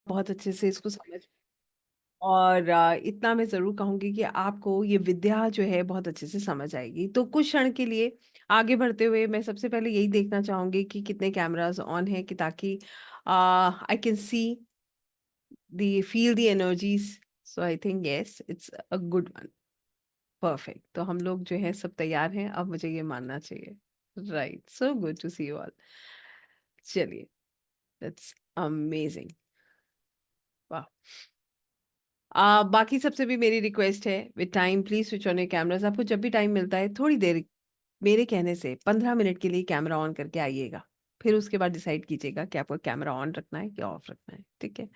बहुत अच्छे से इसको समझ और इतना मैं ज़रूर कहूँगी कि आपको ये विद्या जो है बहुत अच्छे से समझ आएगी। तो कुछ क्षण के लिए आगे बढ़ते हुए मैं सबसे पहले यही देखना चाहूँगी कि कितने कैमराज़ ऑन हैं कि ताकि I can see the feel the energies. So I think yes it's a good one. Perfect. तो हम लोग जो है सब तैयार हैं, अब मुझे ये मानना चाहिए। Right, so good to see you all. चलिए, दैट्स अमेजिंग। वाह! बाकी सबसे भी मेरी रिक्वेस्ट है, with time please switch on your cameras. आपको जब भी टाइम मिलता है, थोड़ी देर मेरे कहने से 15 मिनट के लिए कैमरा ऑन करके आइएगा। फिर उसके बाद डिसाइड कीजिएगा कि आपको कैमरा ऑन रखना है या ऑफ रखना है, ठीक है?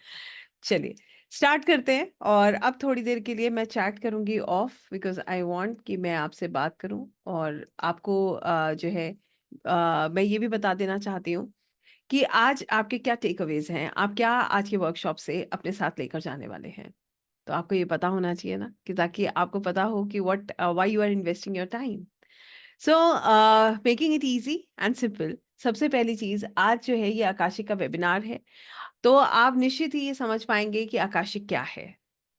चलिए, स्टार्ट करते हैं और अब थोड़ी देर के लिए मैं चैट करूँगी ऑफ बिकॉज़ आई वांट कि मैं आपसे बात करूँ और आपको जो है मैं ये भी बता देना चाहती हूँ कि आज आपके क्या टेक अवेज़ हैं? आप क्या आज के वर्कशॉप से अपने साथ लेकर जाने वाले हैं? तो आपको ये पता होना चाहिए ना कि ताकि आपको पता हो कि why you are investing your time. So making it easy and simple. सबसे पहली चीज, आज जो है ये आकाशिक का वेबिनार है। तो आप निश्चित ही ये समझ पाएंगे कि आकाशिक क्या है।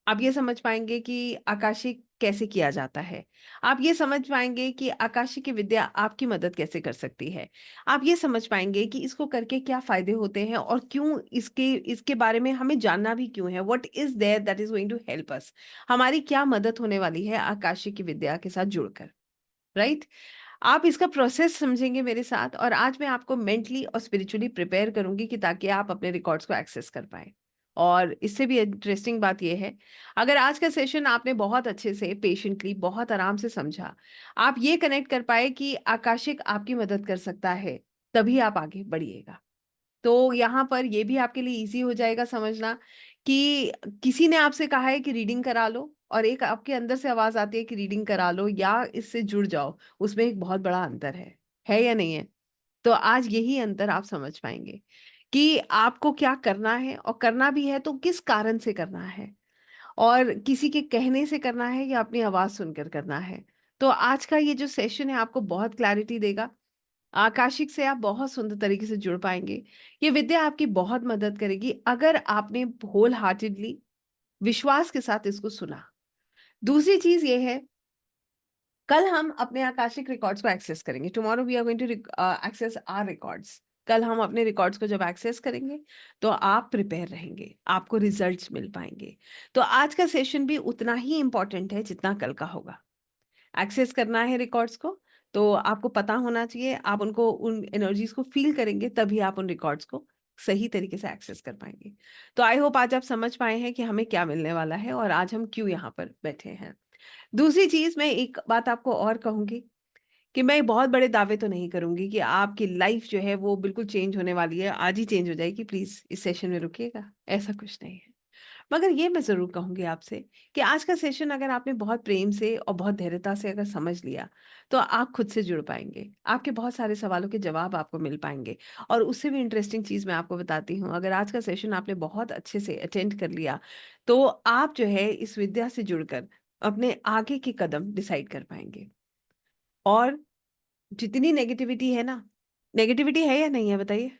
आप ये समझ पाएंगे कि आकाशिक कैसे किया जाता है। आप ये समझ पाएंगे कि आकाशिक की विद्या आपकी मदद कैसे कर सकती है। आप ये समझ पाएंगे कि इसको करके क्या फायदे होते हैं और क्यों इसके इसके बारे में हमें जानना भी क्यों है। What is there that is going to help us. हमारी क्या मदद होने वाली है आकाशिक की विद्या के साथ जुड़कर। राइट। आप इसका प्रोसेस समझेंगे मेरे साथ और आज मैं आपको मेंटली और स्पिरिचुअली प्रिपेयर करूंगी कि ताकि आप अपने रिकॉर्ड्स को एक्सेस कर पाए। और इससे भी इंटरेस्टिंग बात यह है, अगर आज का सेशन आपने बहुत अच्छे से पेशेंटली बहुत आराम से समझा, आप ये कनेक्ट कर पाए कि आकाशिक आपकी मदद कर सकता है, तभी आप आगे बढ़िएगा। तो यहाँ पर ये भी आपके लिए ईज़ी हो जाएगा समझना कि किसी ने आपसे कहा है कि रीडिंग करा लो और एक आपके अंदर से आवाज़ आती है कि रीडिंग करा लो या इससे जुड़ जाओ, उसमें एक बहुत बड़ा अंतर है या नहीं है? तो आज यही अंतर आप समझ पाएँगे कि आपको क्या करना है और करना भी है तो किस कारण से करना है और किसी के कहने से करना है या अपनी आवाज़ सुनकर करना है। तो आज का ये जो सेशन है आपको बहुत क्लैरिटी देगा। आकाशिक से आप बहुत सुंदर तरीके से जुड़ पाएँगे। ये विद्या आपकी बहुत मदद करेगी अगर आपने होल हार्टेडली विश्वास के साथ इसको सुना। दूसरी चीज़ ये है, कल हम अपने आकाशिक रिकॉर्ड्स को एक्सेस करेंगे। Tomorrow we are going to access our records. कल हम अपने रिकॉर्ड्स को जब एक्सेस करेंगे, तो आप प्रिपेयर रहेंगे, आपको रिजल्ट्स मिल पाएँगे। तो आज का सेशन भी उतना ही इम्पोर्टेंट है जितना कल का होगा। एक्सेस करना है रिकॉर्ड्स को, तो आपको पता होना चाहिए, आप उनको उन एनर्जीज़ को फ़ील करेंगे, तभी आप उन रिकॉर्ड्स को सही तरीके से एक्सेस कर पाएँगे। तो आई होप आज आप समझ पाए हैं कि हमें क्या मिलने वाला है और आज हम क्यों यहाँ पर बैठे हैं। दूसरी चीज़, मैं एक बात आपको और कहूँगी कि मैं बहुत बड़े दावे तो नहीं करूँगी कि आपकी लाइफ़ जो है वो बिल्कुल चेंज होने वाली है, आज ही चेंज हो जाएगी, प्लीज़ इस सेशन में रुकिएगा, ऐसा कुछ नहीं है। मगर ये मैं ज़रूर कहूँगी आपसे कि आज का सेशन अगर आपने बहुत प्रेम से और बहुत धैर्यता से अगर समझ लिया, तो आप खुद से जुड़ पाएँगे। आपके बहुत सारे सवालों के जवाब आपको मिल पाएँगे। और उससे भी इंटरेस्टिंग चीज़ मैं आपको बताती हूँ, अगर आज का सेशन आपने बहुत अच्छे से अटेंड कर लिया, तो आप जो है इस विद्या से जुड़कर अपने आगे के कदम डिसाइड कर पाएँगे। और जितनी नेगेटिविटी है ना, नेगेटिविटी है या नहीं है बताइए?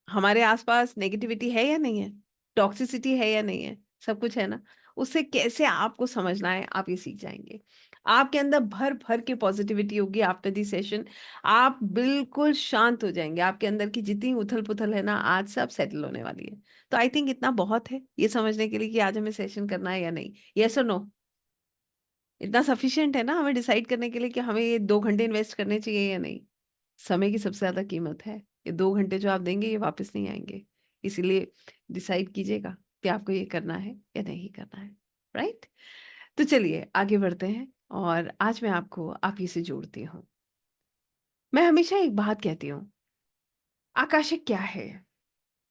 हमारे आसपास नेगेटिविटी है या नहीं है? टॉक्सिसिटी है या नहीं है? सब कुछ है ना? उससे कैसे आपको समझना है, आप ये सीख जाएँगे। आपके अंदर भर-भर के पॉज़िटिविटी होगी आफ्टर दिस सेशन। आप बिल्कुल शांत हो जाएँगे। आपके अंदर की जितनी उथल-पुथल है ना, आज सब सेटल होने वाली है। तो आई थिंक इतना बहुत है, ये समझने के लिए कि आज हमें सेशन करना है या नहीं। येस और नो? इतना सफिशिएंट है ना हमें डिसाइड करने के लिए कि हमें ये 2 घंटे इन्वेस्ट करने चाहिए या नहीं? समय की सबसे ज़्यादा कीमत है। ये 2 घंटे जो आप देंगे ये वापस नहीं आएँगे। इसीलिए डिसाइड कीजिएगा कि आपको ये करना है या नहीं करना है, राइट? तो चलिए आगे बढ़ते हैं और आज मैं आपको आप ही से जोड़ती हूँ। मैं हमेशा एक बात कहती हूँ, आकाशिक क्या है?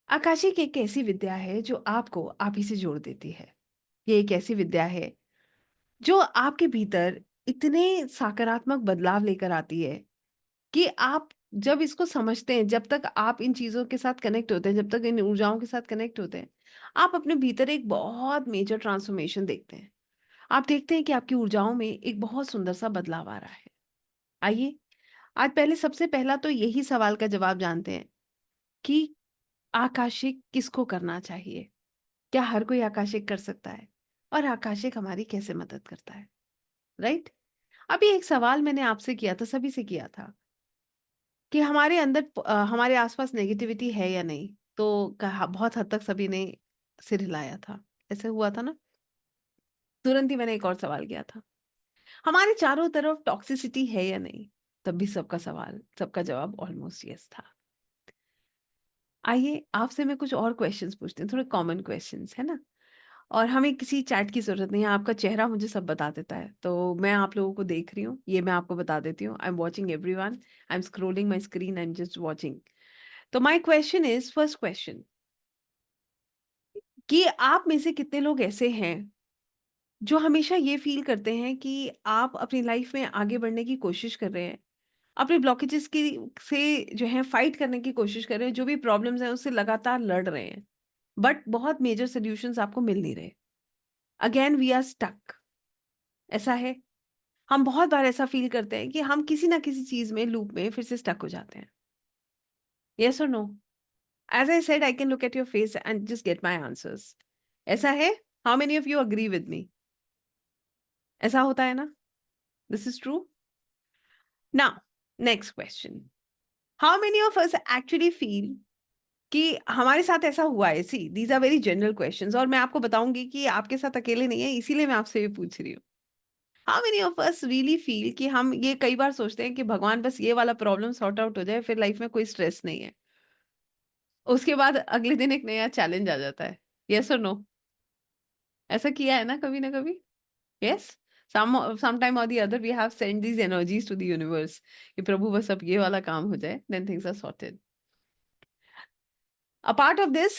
आकाशिक एक ऐसी विद्या है जो आपको आप ही से जोड़ देती है। ये एक ऐसी विद्या है जो आपके भीतर इतने सकारात्मक बदलाव लेकर आती है कि आप जब इसको समझते हैं, जब तक आप इन चीज़ों के साथ कनेक्ट होते हैं, जब तक इन ऊर्जाओं के साथ कनेक्ट होते हैं, आप अपने भीतर एक बहुत मेजर ट्रांसफॉर्मेशन देखते हैं। आप देखते हैं कि आपकी ऊर्जाओं में एक बहुत सुंदर-सा बदलाव आ रहा है। आइए, आज पहले सबसे पहला तो यही सवाल का जवाब जानते हैं कि आकाशिक किसको करना चाहिए? क्या हर कोई आकाशिक कर सकता है? और आकाशिक हमारी कैसे मदद करता है? राइट? अभी एक सवाल मैंने आपसे किया था, सभी से किया था कि हमारे अंदर हमारे आसपास नेगेटिविटी है या नहीं? तो कहा बहुत हद तक सभी ने सिर हिलाया था। ऐसे हुआ था ना? तुरंत ही मैंने एक और सवाल किया था। हमारे चारों तरफ टॉक्सिसिटी है या नहीं? तब भी सबका जवाब ऑलमोस्ट यस था। आइए आपसे मैं कुछ और क्वेश्चंस पूछती हूँ, थोड़े कॉमन क्वेश्चंस, है ना? और हमें किसी चैट की ज़रूरत नहीं है, आपका चेहरा मुझे सब बता देता है। तो मैं आप लोगों को देख रही हूँ, ये मैं आपको बता देती हूँ। I am watching everyone, I am scrolling my screen, I am just watching. तो my question is, first question, कि आप में से कितने लोग ऐसे हैं जो हमेशा ये फ़ील करते हैं कि आप अपनी लाइफ़ में आगे बढ़ने की कोशिश कर रहे हैं, अपने ब्लॉकेजेस की से जो है फाइट करने की कोशिश कर रहे हैं, जो भी प्रॉब्लम्स हैं उससे लगातार लड़ रहे हैं, बट बहुत मेजर सॉल्यूशंस आपको मिल नहीं रहे। Again we are stuck. ऐसा है? हम बहुत बार ऐसा फ़ील करते हैं कि हम किसी ना किसी चीज़ में, लूप में फिर से स्टक हो जाते हैं। येस और no? As I said, I can look at your face and just get my answers. ऐसा है? How many of you agree with me? ऐसा होता है ना? This is true? Now next question, how many of us actually feel कि हमारे साथ ऐसा हुआ है? See these are very general questions, और मैं आपको बताऊँगी कि आपके साथ अकेले नहीं है, इसीलिए मैं आपसे ये पूछ रही हूँ। How many of us really feel कि हम ये कई बार सोचते हैं कि भगवान बस ये वाला प्रॉब्लम सॉर्ट आउट हो जाए, फिर लाइफ में कोई स्ट्रेस नहीं है। उसके बाद अगले दिन एक नया चैलेंज आ जाता है। येस और नो? ऐसा किया है ना कभी ना कभी? Yes? Some time or the other we have sent these energies to the universe कि प्रभु बस अब ये वाला काम हो जाए, then things are sorted. A part of this,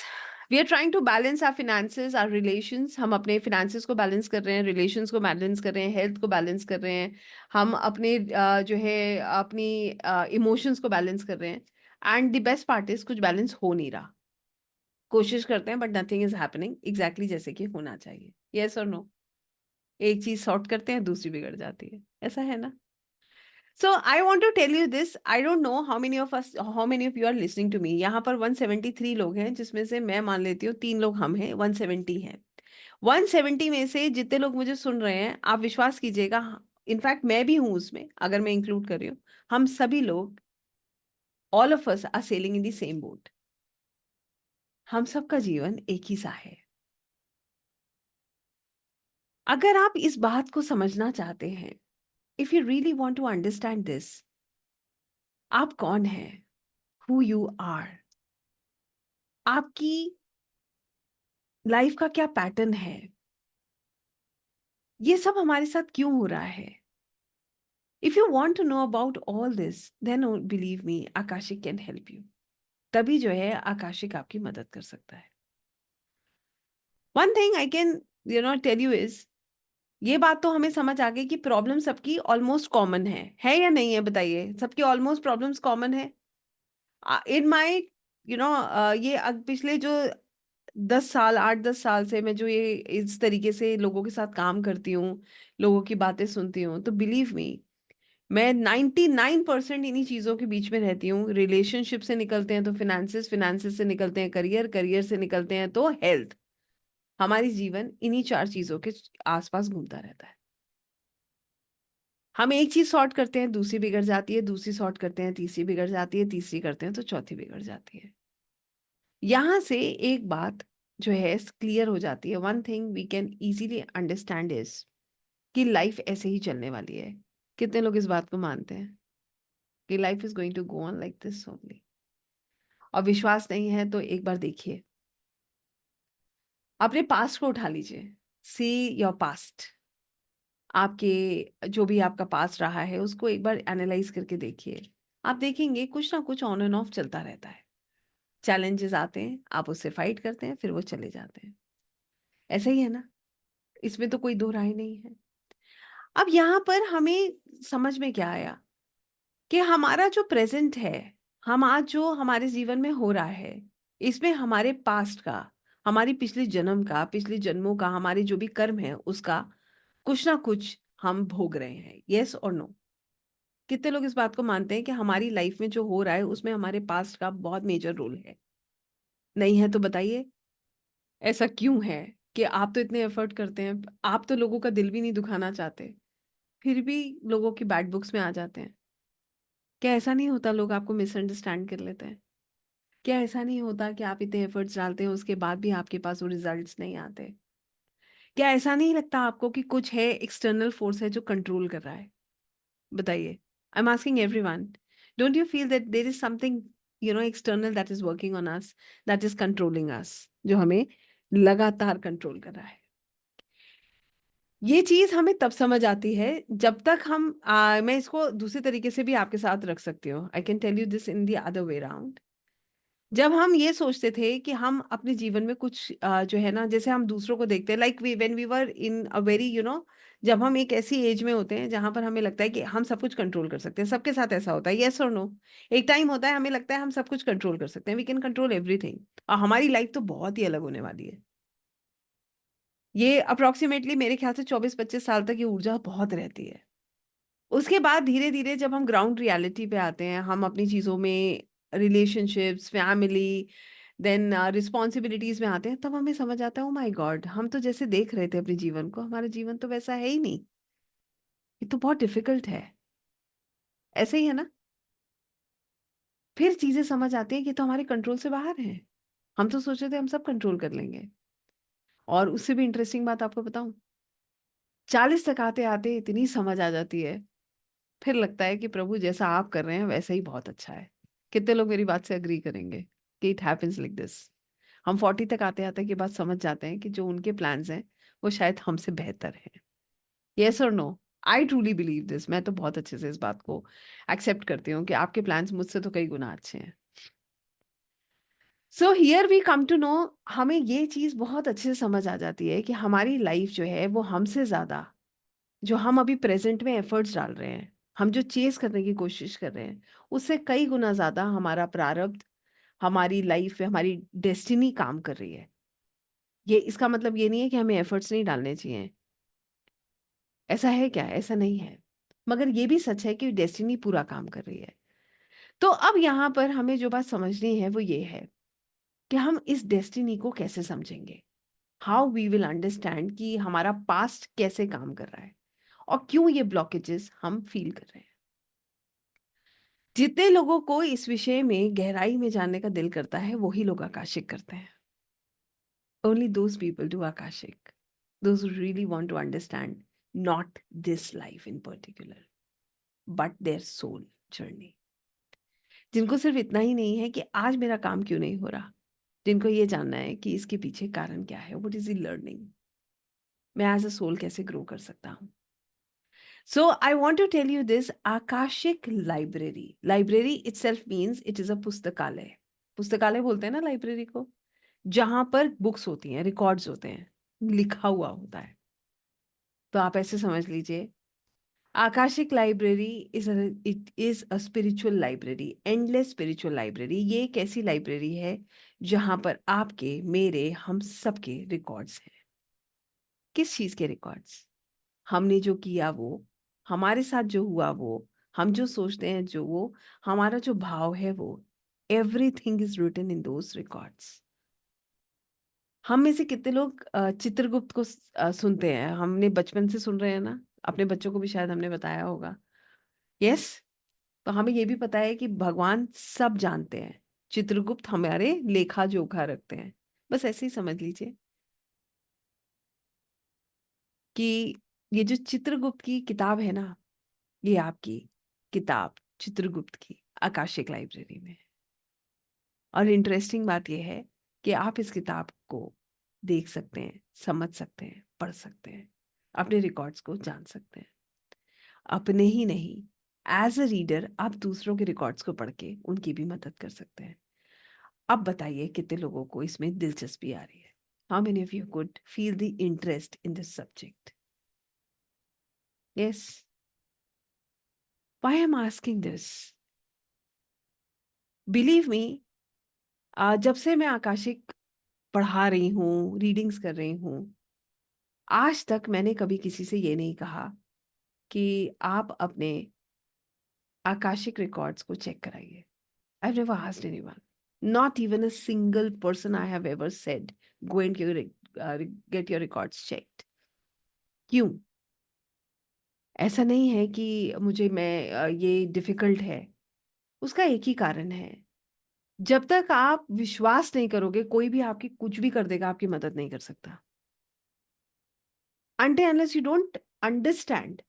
we are trying to balance our finances, our relations. हम अपने फिनेंसेस को बैलेंस कर रहे हैं, रिलेशंस को बैलेंस कर रहे हैं, हेल्थ को बैलेंस कर रहे हैं। हम अपने जो है अपनी इमोशंस को बैलेंस कर रहे हैं, and the best part is कुछ बैलेंस हो नहीं रहा। कोशिश करते हैं but nothing is happening exactly जैसे कि होना चाहिए। येस और नो? एक चीज़ सॉर्ट करते हैं, दूसरी बिगड़ जाती है। ऐसा है ना? So I want to tell you this, I don't know how many of you are listening to me. यहाँ पर 173 लोग हैं, जिसमें से मैं मान लेती हूँ 3 लोग हम हैं, 170 हैं। 170 में से जितने लोग मुझे सुन रहे हैं, आप विश्वास कीजिएगा, इनफैक्ट मैं भी हूँ उसमें, अगर मैं इंक्लूड कर रही हूँ, हम सभी लोग, all of us are sailing in the same boat. हम सबका जीवन एक ही सा है। अगर आप इस बात को समझना चाहते हैं, if you really want to understand this, आप कौन हैं, हु यू आर, आपकी लाइफ का क्या पैटर्न है, ये सब हमारे साथ क्यों हो रहा है, if you want to know about all this, then believe me, Akashic can help you. तभी जो है आकाशिक आपकी मदद कर सकता है। One thing I can tell you is, ये बात तो हमें समझ आ गई कि प्रॉब्लम सबकी ऑलमोस्ट कॉमन है या नहीं है? बताइए, सबकी ऑलमोस्ट प्रॉब्लम्स कॉमन है। इन माई ये पिछले जो 10 साल, 8-10 साल से मैं जो ये इस तरीके से लोगों के साथ काम करती हूँ, लोगों की बातें सुनती हूँ, तो बिलीव मी, मैं 99% इन्हीं चीज़ों के बीच में रहती हूँ। रिलेशनशिप से निकलते हैं तो फिनेंसेस, फिनेंसेस से निकलते हैं करियर, करियर से निकलते हैं तो हेल्थ। हमारी जीवन इन्हीं 4 चीज़ों के आस-पास घूमता रहता है। हम एक चीज़ सॉर्ट करते हैं, दूसरी बिगड़ जाती है, दूसरी सॉर्ट करते हैं, तीसरी बिगड़ जाती है, तीसरी करते हैं तो चौथी बिगड़ जाती है। यहाँ से एक बात जो है क्लियर हो जाती है, one thing we can easily understand is कि लाइफ ऐसे ही चलने वाली है। कितने लोग इस बात को मानते हैं कि life is going to go on like this only? और विश्वास नहीं है तो एक बार देखिए, अपने पास्ट को उठा लीजिए, सी योर पास्ट। आपके जो भी आपका पास्ट रहा है उसको एक बार एनालाइज करके देखिए। आप देखेंगे कुछ ना कुछ ऑन एंड ऑफ चलता रहता है। चैलेंजेस आते हैं, आप उससे फाइट करते हैं, फिर वो चले जाते हैं। ऐसा ही है ना? इसमें तो कोई दो राय नहीं है। अब यहाँ पर हमें समझ में क्या आया कि हमारा जो प्रेजेंट है, हम आज जो हमारे जीवन में हो रहा है, इसमें हमारे पास्ट का, हमारी पिछले जन्म का, पिछले जन्मों का, हमारे जो भी कर्म है उसका कुछ ना कुछ हम भोग रहे हैं। येस और नो? कितने लोग इस बात को मानते हैं कि हमारी लाइफ में जो हो रहा है उसमें हमारे पास्ट का बहुत मेजर रोल है? नहीं है तो बताइए। ऐसा क्यों है कि आप तो इतने एफर्ट करते हैं, आप तो लोगों का दिल भी नहीं दुखाना चाहते, फिर भी लोगों की बैड बुक्स में आ जाते हैं? क्या ऐसा नहीं होता लोग आपको मिसअंडरस्टैंड कर लेते हैं? क्या ऐसा नहीं होता कि आप इतने एफर्ट्स डालते हैं उसके बाद भी आपके पास वो रिजल्ट्स नहीं आते? क्या ऐसा नहीं लगता आपको कि कुछ है, एक्सटर्नल फोर्स है जो कंट्रोल कर रहा है? बताइए। I am asking everyone, don't you feel that there is something external that is working on us, that is controlling us, जो हमें लगातार कंट्रोल कर रहा है? ये चीज हमें तब समझ आती है जब तक हम मैं इसको दूसरे तरीके से भी आपके साथ रख सकती हूँ। I can tell you this in the other way round. जब हम ये सोचते थे कि हम अपने जीवन में कुछ जो है ना, जैसे हम दूसरों को देखते हैं, like we when we were in a very जब हम एक ऐसी एज में होते हैं जहां पर हमें लगता है कि हम सब कुछ कंट्रोल कर सकते हैं। सबके साथ ऐसा होता है, यस और नो? एक टाइम होता है हमें लगता है हम सब कुछ कंट्रोल कर सकते हैं, वी कैन कंट्रोल एवरीथिंग, और हमारी लाइफ तो बहुत ही अलग होने वाली है। ये अप्रोक्सीमेटली मेरे ख्याल से 24-25 साल तक ये ऊर्जा बहुत रहती है। उसके बाद धीरे-धीरे जब हम ग्राउंड रियलिटी पे आते हैं, हम अपनी चीज़ों में, रिलेशनशिप्स, फैमिली, देन रिस्पॉन्सिबिलिटीज़ में आते हैं, तब हमें समझ आता है, ओह माय गॉड! हम तो जैसे देख रहे थे अपने जीवन को, हमारा जीवन तो वैसा है ही नहीं। ये तो बहुत डिफ़िकल्ट है। ऐसे ही है ना? फिर चीज़ें समझ आती हैं कि ये तो हमारे कंट्रोल से बाहर है। हम तो सोच रहे थे हम सब कंट्रोल कर लेंगे। और उससे भी इंटरेस्टिंग बात आपको बताऊँ? 40 तक आते-आते इतनी समझ आ जाती है, फिर लगता है कि प्रभु जैसा आप कर रहे हैं वैसा ही बहुत अच्छा है। कितने लोग मेरी बात से एग्री करेंगे कि इट हैपेंस लाइक दिस? हम 40 तक आते-आते के बाद समझ जाते हैं कि जो उनके प्लान्स हैं, वो शायद हमसे बेहतर हैं। येस और no? I truly believe this. मैं तो बहुत अच्छे से इस बात को एक्सेप्ट करती हूँ कि आपके प्लान्स मुझसे तो कई गुना अच्छे हैं। So here we come to know, हमें ये चीज़ बहुत अच्छे से समझ आ जाती है कि हमारी लाइफ जो है वो हमसे ज़्यादा, जो हम अभी प्रेज़ेंट में एफ़र्ट्स डाल रहे हैं, हम जो चेज़ करने की कोशिश कर रहे हैं, उससे कई गुना ज़्यादा हमारा प्रारब्ध, हमारी लाइफ़ में हमारी डेस्टिनी काम कर रही है। ये इसका मतलब ये नहीं है कि हमें एफ़र्ट्स नहीं डालने चाहिए। ऐसा है क्या? ऐसा नहीं है। मगर ये भी सच है कि डेस्टिनी पूरा काम कर रही है। तो अब यहाँ पर हमें जो बात समझनी है वो ये है कि हम इस डेस्टिनी को कैसे समझेंगे? हाउ वी विल अंडरस्टैंड कि हमारा पास्ट कैसे काम कर रहा है और क्यों ये ब्लॉकेजेस हम फ़ील कर रहे हैं। जितने लोगों को इस विषय में गहराई में जानने का दिल करता है, वही लोग आकाशिक करते हैं। Only those people do Akashic. Those who really want to understand not this life in particular, but their soul journey. जिनको सिर्फ इतना ही नहीं है कि आज मेरा काम क्यों नहीं हो रहा, जिनको ये जानना है कि इसके पीछे कारण क्या है, व्हाट इज द लर्निंग, मैं एज अ सोल कैसे ग्रो कर सकता हूँ। So I want to tell you this, Akashic library, library itself means it is a पुस्तकालय। पुस्तकालय बोलते हैं ना लाइब्रेरी को, जहां पर बुक्स होती हैं, रिकॉर्ड्स होते हैं, लिखा हुआ होता है। तो आप ऐसे समझ लीजिए, Akashic library it is a spiritual library, endless spiritual library. ये एक ऐसी लाइब्रेरी है जहां पर आपके, मेरे, हम सबके रिकॉर्ड्स हैं। किस चीज के रिकॉर्ड्स? हमने जो किया वो, हमारे साथ जो हुआ वो, हम जो सोचते हैं जो वो, हमारा जो भाव है वो, everything is written in those records. हम में से कितने लोग चित्रगुप्त को सुनते हैं? हमने बचपन से सुन रहे हैं ना, अपने बच्चों को भी शायद हमने बताया होगा। यस। तो हमें ये भी पता है कि भगवान सब जानते हैं, चित्रगुप्त हमारे लेखा जोखा रखते हैं। बस ऐसे ही समझ लीजिए कि ये जो चित्रगुप्त की किताब है ना, ये आपकी किताब चित्रगुप्त की आकाशिक लाइब्रेरी में है। और इंटरेस्टिंग बात यह है कि आप इस किताब को देख सकते हैं, समझ सकते हैं, पढ़ सकते हैं, अपने रिकॉर्ड्स को जान सकते हैं। अपने ही नहीं, एज अ रीडर आप दूसरों के रिकॉर्ड्स को पढ़ के उनकी भी मदद कर सकते हैं। अब बताइए कितने लोगों को इसमें दिलचस्पी आ रही है? How many of you could feel the interest in this subject? Yes. Why I am asking this? Believe me, जब से मैं आकाशिक पढ़ा रही हूँ, रीडिंग्स कर रही हूँ, आज तक मैंने कभी किसी से ये नहीं कहा कि आप अपने आकाशिक रिकॉर्ड्स को चेक कराइए। I have never asked anyone. Not even a single person I have ever said, go and get your records checked. क्यों? ऐसा नहीं है कि ये डिफिकल्ट है। उसका एक ही कारण है, जब तक आप विश्वास नहीं करोगे, कोई भी आपकी कुछ भी कर देगा, आपकी मदद नहीं कर सकता। Until unless you don't understand,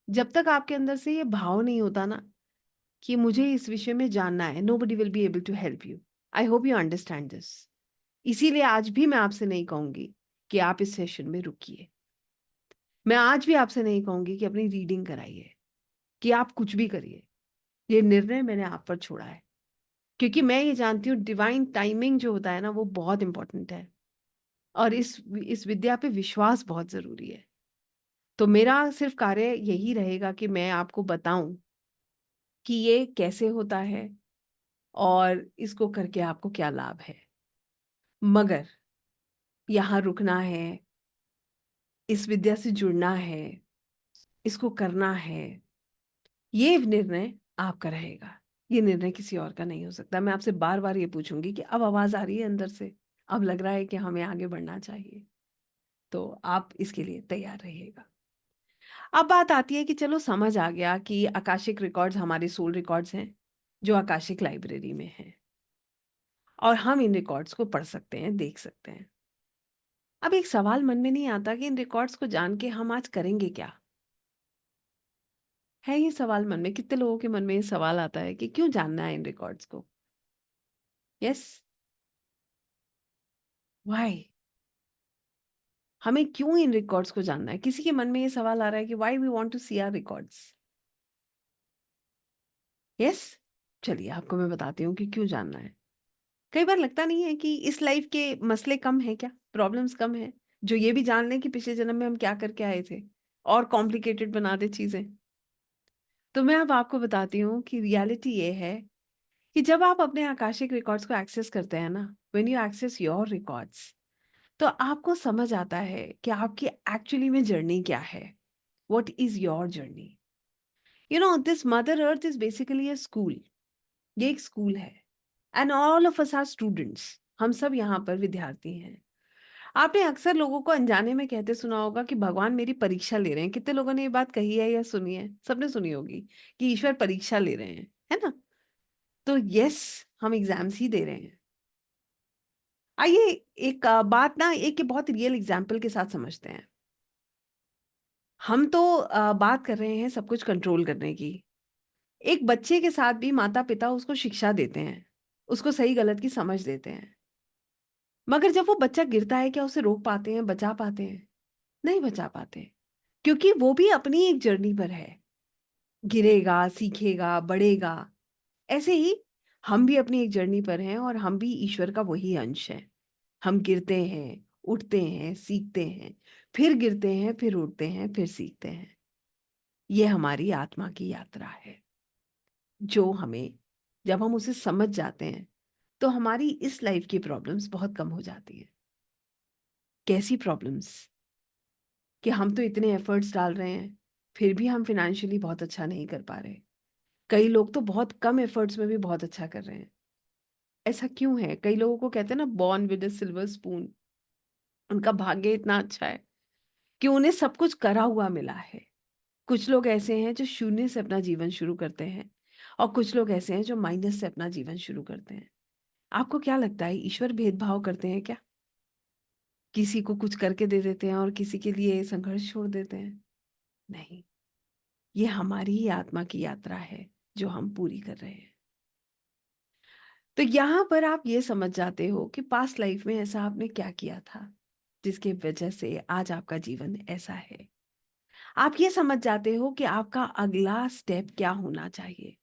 जब तक आपके अंदर से ये भाव नहीं होता ना कि मुझे इस विषय में जानना है, nobody will be able to help you. I hope you understand this. इसीलिए आज भी मैं आपसे नहीं कहूंगी कि आप इस सेशन में रुकिए। मैं आज भी आपसे नहीं कहूंगी कि अपनी रीडिंग कराइए, कि आप कुछ भी करिए। ये निर्णय मैंने आप पर छोड़ा है, क्योंकि मैं ये जानती हूँ डिवाइन टाइमिंग जो होता है ना, वो बहुत इंपॉर्टेंट है, और इस विद्या पे विश्वास बहुत जरूरी है। तो मेरा सिर्फ कार्य यही रहेगा कि मैं आपको बताऊं कि ये कैसे होता है और इसको करके आपको क्या लाभ है। मगर यहाँ रुकना है, इस विद्या से जुड़ना है, इसको करना है, ये निर्णय आपका रहेगा। ये निर्णय किसी और का नहीं हो सकता। मैं आपसे बार बार ये पूछूंगी कि अब आवाज आ रही है अंदर से, अब लग रहा है कि हमें आगे बढ़ना चाहिए, तो आप इसके लिए तैयार रहिएगा। अब बात आती है कि चलो समझ आ गया कि आकाशिक रिकॉर्ड्स हमारे सोल रिकॉर्ड्स हैं, जो आकाशिक लाइब्रेरी में हैं, और हम इन रिकॉर्ड्स को पढ़ सकते हैं, देख सकते हैं। अब एक सवाल मन में नहीं आता कि इन रिकॉर्ड्स को जान के हम आज करेंगे क्या? है ये सवाल मन में? कितने लोगों के मन में ये सवाल आता है कि क्यों जानना है इन रिकॉर्ड्स को? Yes, why? हमें क्यों इन रिकॉर्ड्स को जानना है? किसी के मन में ये सवाल आ रहा है कि why we want to see our records? Yes, चलिए आपको मैं बताती हूँ कि क्यों जानना है। कई बार लगता नहीं है कि इस लाइफ के मसले कम है क्या, प्रॉब्लम्स कम है, जो ये भी जान लें कि पिछले जन्म में हम क्या करके आए थे, और कॉम्प्लिकेटेड बना दे चीजें। तो मैं अब आपको बताती हूँ कि रियलिटी ये है कि जब आप अपने आकाशिक रिकॉर्ड्स को एक्सेस करते हैं ना, when you access your records, तो आपको समझ आता है कि आपकी एक्चुअली में जर्नी क्या है। What is your journey? You know, this mother earth is basically a school. ये एक स्कूल है, and all of us are students. हम सब यहाँ पर विद्यार्थी हैं। आपने अक्सर लोगों को अनजाने में कहते सुना होगा कि भगवान मेरी परीक्षा ले रहे हैं। कितने लोगों ने ये बात कही है या सुनी है? सबने सुनी होगी कि ईश्वर परीक्षा ले रहे हैं, है ना? तो यस, हम एग्जाम्स ही दे रहे हैं। आइए एक बात ना एक बहुत रियल एग्जाम्पल के साथ समझते हैं। हम तो बात कर रहे हैं सब कुछ कंट्रोल करने की। एक बच्चे के साथ भी माता पिता उसको शिक्षा देते हैं, उसको सही गलत की समझ देते हैं। मगर जब वो बच्चा गिरता है, क्या उसे रोक पाते हैं, बचा पाते हैं? नहीं बचा पाते, क्योंकि वो भी अपनी एक जर्नी पर है। गिरेगा, सीखेगा, बढ़ेगा। ऐसे ही हम भी अपनी एक जर्नी पर हैं, और हम भी ईश्वर का वही अंश है। हम गिरते हैं, उठते हैं, सीखते हैं, फिर गिरते हैं, फिर उठते हैं, फिर सीखते हैं। ये हमारी आत्मा की यात्रा है, जो हमें, जब हम उसे समझ जाते हैं, तो हमारी इस लाइफ की प्रॉब्लम्स बहुत कम हो जाती हैं। कैसी प्रॉब्लम्स? कि हम तो इतने एफर्ट्स डाल रहे हैं, फिर भी हम फिनेंशियली बहुत अच्छा नहीं कर पा रहे। कई लोग तो बहुत कम एफर्ट्स में भी बहुत अच्छा कर रहे हैं। ऐसा क्यों है? कई लोगों को कहते हैं ना, born with a silver spoon. उनका भाग्य इतना अच्छा है कि उन्हें सब कुछ करा हुआ मिला है। कुछ लोग ऐसे हैं जो शून्य से अपना जीवन शुरू करते हैं, और कुछ लोग ऐसे हैं जो माइनस से अपना जीवन शुरू करते हैं। आपको क्या लगता है, ईश्वर भेदभाव करते हैं क्या? किसी को कुछ करके दे देते हैं और किसी के लिए संघर्ष छोड़ देते हैं? नहीं, ये हमारी ही आत्मा की यात्रा है, जो हम पूरी कर रहे हैं। तो यहाँ पर आप ये समझ जाते हो कि पास्ट लाइफ में ऐसा आपने क्या किया था, जिसके वजह से आज आपका जीवन ऐसा है। आप ये समझ जाते हो कि आपका अगला स्टेप क्या होना चाहिए।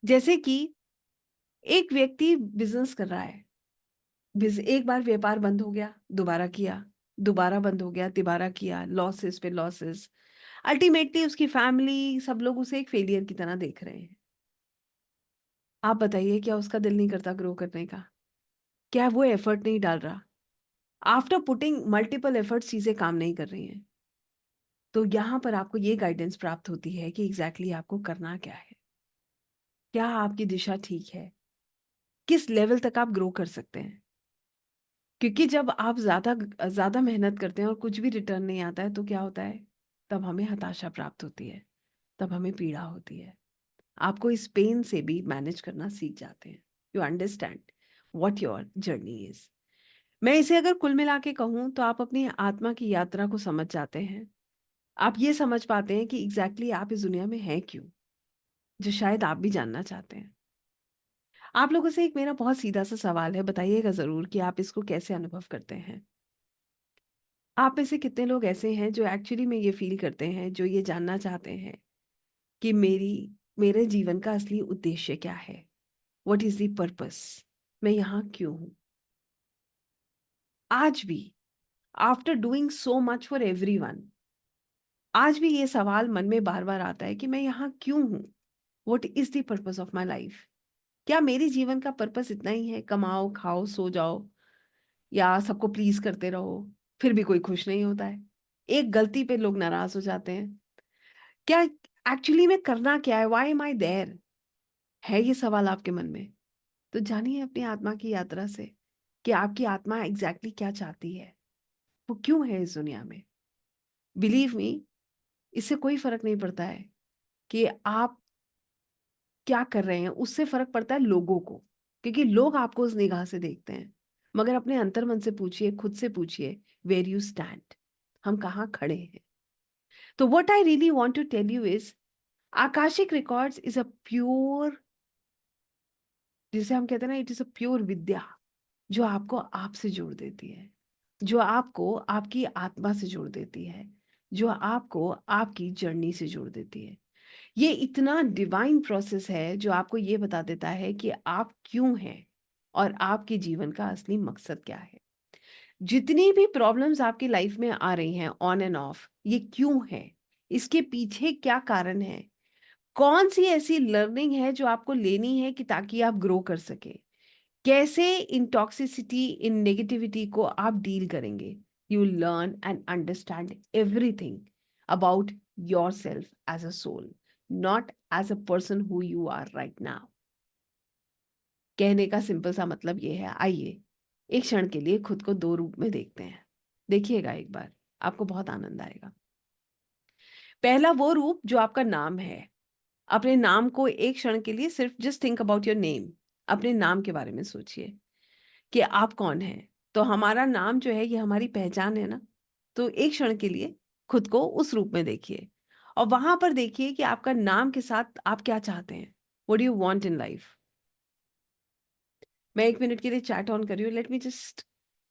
जैसे कि एक व्यक्ति बिजनेस कर रहा है, एक बार व्यापार बंद हो गया, दोबारा किया, दोबारा बंद हो गया, तिबारा किया, लॉसेस पे लॉसेस। अल्टीमेटली उसकी फैमिली, सब लोग उसे एक फेलियर की तरह देख रहे हैं। आप बताइए, क्या उसका दिल नहीं करता ग्रो करने का? क्या वो एफर्ट नहीं डाल रहा? आफ्टर पुटिंग मल्टीपल एफर्ट्स चीजें काम नहीं कर रही हैं। तो यहाँ पर आपको ये गाइडेंस प्राप्त होती है कि एग्जैक्टली आपको करना क्या है। क्या आपकी दिशा ठीक है? किस लेवल तक आप ग्रो कर सकते हैं। क्योंकि जब आप ज़्यादा मेहनत करते हैं और कुछ भी रिटर्न नहीं आता है तो क्या होता है, तब हमें हताशा प्राप्त होती है, तब हमें पीड़ा होती है। आपको इस पेन से भी मैनेज करना सीख जाते हैं। You understand what your journey is. मैं इसे अगर कुल मिला के कहूँ तो आप अपनी आत्मा की यात्रा को समझ जाते हैं। आप ये समझ पाते हैं कि एग्जैक्टली आप इस दुनिया में हैं क्यों, जो शायद आप भी जानना चाहते हैं। आप लोगों से एक मेरा बहुत सीधा सा सवाल है, बताइएगा ज़रूर कि आप इसको कैसे अनुभव करते हैं। आप में से कितने लोग ऐसे हैं जो एक्चुअली में ये फ़ील करते हैं, जो ये जानना चाहते हैं कि मेरे जीवन का असली उद्देश्य क्या है? What is the purpose? मैं यहाँ क्यों हूँ? आज भी after doing so much for everyone, आज भी ये सवाल मन में बार-बार आता है कि मैं यहाँ क्यों हूँ? What is the purpose of my life? क्या मेरे जीवन का पर्पस इतना ही है, कमाओ, खाओ, सो जाओ या सबको प्लीज़ करते रहो, फिर भी कोई खुश नहीं होता है। एक गलती पे लोग नाराज़ हो जाते हैं। क्या एक्चुअली में करना क्या है? Why am I there? है ये सवाल आपके मन में? तो जानिए अपनी आत्मा की यात्रा से कि आपकी आत्मा एग्ज़ैक्टली क्या चाहती है? वो क्यों है इस दुनिया में? बिलीव मी, इससे कोई फ़र्क नहीं पड़ता है कि आप क्या कर रहे हैं, उससे फ़र्क पड़ता है लोगों को, क्योंकि लोग आपको उस निगाह से देखते हैं। मगर अपने अंतर्मन से पूछिए, खुद से पूछिए, वेयर यू स्टैंड? हम कहाँ खड़े हैं? तो what I really want to tell you is, Akashic records is a pure, जिसे हम कहते हैं ना, it is a pure vidya, जो आपको आपसे जोड़ देती है, जो आपको आपकी आत्मा से जोड़ देती है, जो आपको आपकी जर्नी से जोड़ देती है। ये इतना डिवाइन प्रोसेस है जो आपको ये बता देता है कि आप क्यों हैं और आपके जीवन का असली मकसद क्या है। जितनी भी प्रॉब्लम्स आपकी लाइफ में आ रही हैं ऑन एंड ऑफ, ये क्यों है? इसके पीछे क्या कारण है? कौन सी ऐसी लर्निंग है जो आपको लेनी है कि ताकि आप ग्रो कर सके? कैसे इन टॉक्सिसिटी, इन नेगेटिविटी को आप डील करेंगे? You learn and understand everything about yourself as a soul, not as a person who you are right now. कहने का सिंपल सा मतलब ये है, आइए एक क्षण के लिए खुद को दो रूप में देखते हैं। देखिएगा एक बार, आपको बहुत आनंद आएगा। पहला वो रूप जो आपका नाम है। अपने नाम को एक क्षण के लिए सिर्फ just think about your name. अपने नाम के बारे में सोचिए कि आप कौन हैं। तो हमारा नाम जो है ये हमारी पहचान है ना। तो एक क्षण के लिए खुद को उस रूप में देखिए और वहां पर देखिए कि आपका नाम के साथ आप क्या चाहते हैं। What do you want in life? मैं 1 मिनट के लिए चैट ऑन कर रही हूँ, let me just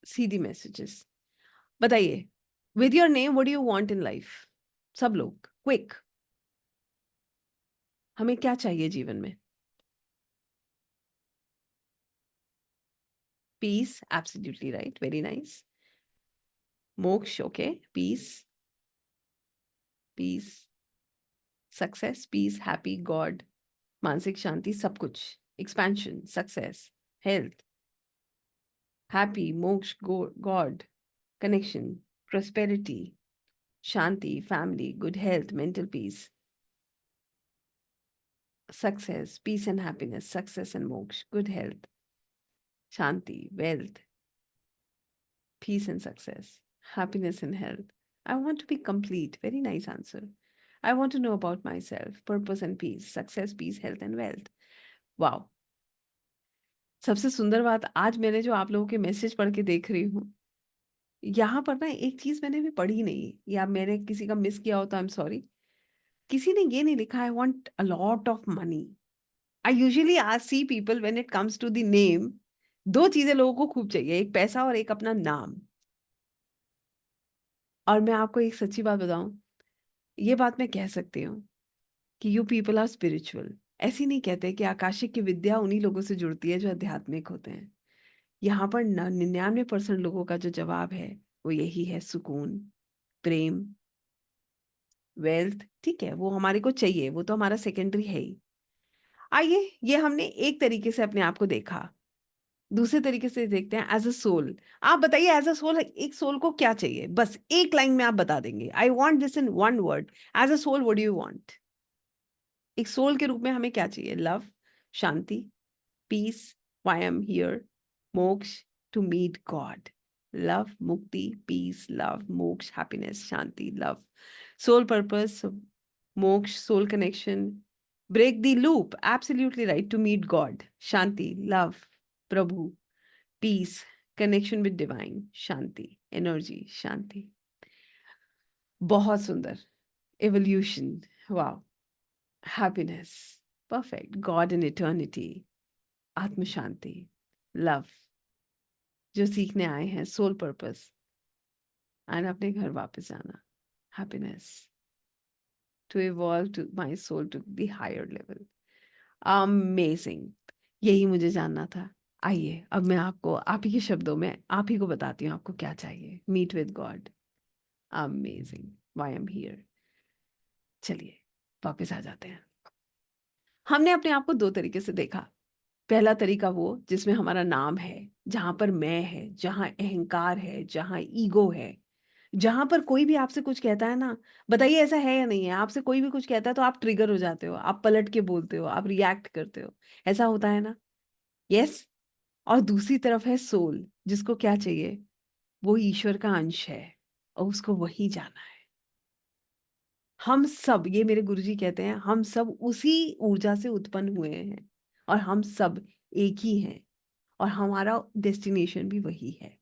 see the messages. बताइए, with your name what do you want in life? सब लोग क्विक, हमें क्या चाहिए जीवन में? Peace, absolutely right, very nice. मोक्ष, okay, peace, peace, success, peace, happy, God, मानसिक शांति, सब कुछ, एक्सपेंशन, सक्सेस, हेल्थ, हैप्पी, मोक्ष, गॉड, कनेक्शन, prosperity, शांति, family, good health, mental peace, success, peace and happiness, success and moksha, good health, shanti, wealth, peace and success, happiness and health. I want to be complete. Very nice answer. I want to know about myself, purpose and peace, success, peace, health and wealth. Wow. सबसे सुंदर बात, आज मैंने जो आप लोगों के message पढ़ के देख रही हूँ, यहाँ पर ना एक चीज मैंने भी पढ़ी नहीं, या मैंने किसी का मिस किया हो तो आई एम सॉरी। किसी ने ये नहीं लिखा, I want a lot of money. I usually ask see people when it comes to the name, दो चीजें लोगों को खूब चाहिए, एक पैसा और एक अपना नाम। और मैं आपको एक सच्ची बात बताऊं, ये बात मैं कह सकती हूँ कि यू पीपल आर स्पिरिचुअल। ऐसे नहीं कहते कि आकाशिक की विद्या उन्हीं लोगों से जुड़ती है जो आध्यात्मिक होते हैं। यहाँ पर 99% लोगों का जो जवाब है वो यही है, सुकून, प्रेम, वेल्थ। ठीक है, वो हमारे को चाहिए, वो तो हमारा सेकेंडरी है ही। आइए, ये हमने एक तरीके से अपने आप को देखा, दूसरे तरीके से देखते हैं एज अ सोल। आप बताइए, एज अ सोल, एक सोल को क्या चाहिए? बस एक लाइन में आप बता देंगे, I want this in one word. As a soul what do you want? एक सोल के रूप में हमें क्या चाहिए? लव, शांति, peace, why I'm here. Moksha, to meet God. Love, mukti, peace, love, moksha, happiness, shanti, love. Soul purpose, moksha, soul connection. Break the loop, absolutely right, to meet God. Shanti, love, Prabhu, peace, connection with divine, shanti, energy, shanti. बहुत सुंदर. Evolution, wow. Happiness, perfect. God in eternity, आत्म शांति, love, जो सीखने आए हैं, soul purpose, and अपने घर वापस जाना, happiness, to evolve to my soul to the higher level. Amazing. यही मुझे जानना था. आइए अब मैं आपको आप ही के शब्दों में आप ही को बताती हूँ आपको क्या चाहिए. Meet with God. Amazing. Why I am here. चलिए वापस आ जाते हैं. हमने अपने आप को दो तरीके से देखा. पहला तरीका वो जिसमें हमारा नाम है, जहां पर मैं है, जहां अहंकार है, जहां ईगो है, जहां पर कोई भी आपसे कुछ कहता है ना, बताइए ऐसा है या नहीं है, आपसे कोई भी कुछ कहता है तो आप ट्रिगर हो जाते हो, आप पलट के बोलते हो, आप रिएक्ट करते हो. ऐसा होता है ना. यस. और दूसरी तरफ है सोल, जिसको क्या चाहिए, वो ईश्वर का अंश है और उसको वही जाना है. हम सब, ये मेरे गुरुजी कहते हैं, हम सब उसी ऊर्जा से उत्पन्न हुए हैं और हम सब एक ही हैं और हमारा डेस्टिनेशन भी वही है.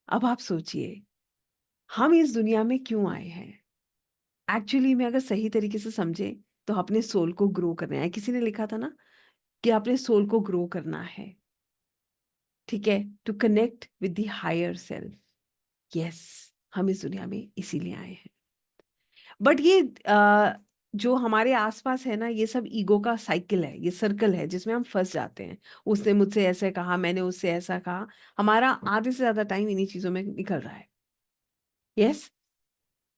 अब आप सोचिए हम इस दुनिया में क्यों आए हैं. एक्चुअली में अगर सही तरीके से समझे तो अपने सोल को ग्रो करना है. किसी ने लिखा था ना कि अपने सोल को ग्रो करना है. ठीक है, to connect with the higher self. Yes, हम इस दुनिया में इसीलिए आए हैं. बट ये जो हमारे आसपास है ना, ये सब ईगो का साइकिल है, ये सर्कल है जिसमें हम फंस जाते हैं. उसने मुझसे ऐसे कहा, मैंने उससे ऐसा कहा. हमारा आधे से ज्यादा टाइम इन्हीं चीजों में निकल रहा है. यस.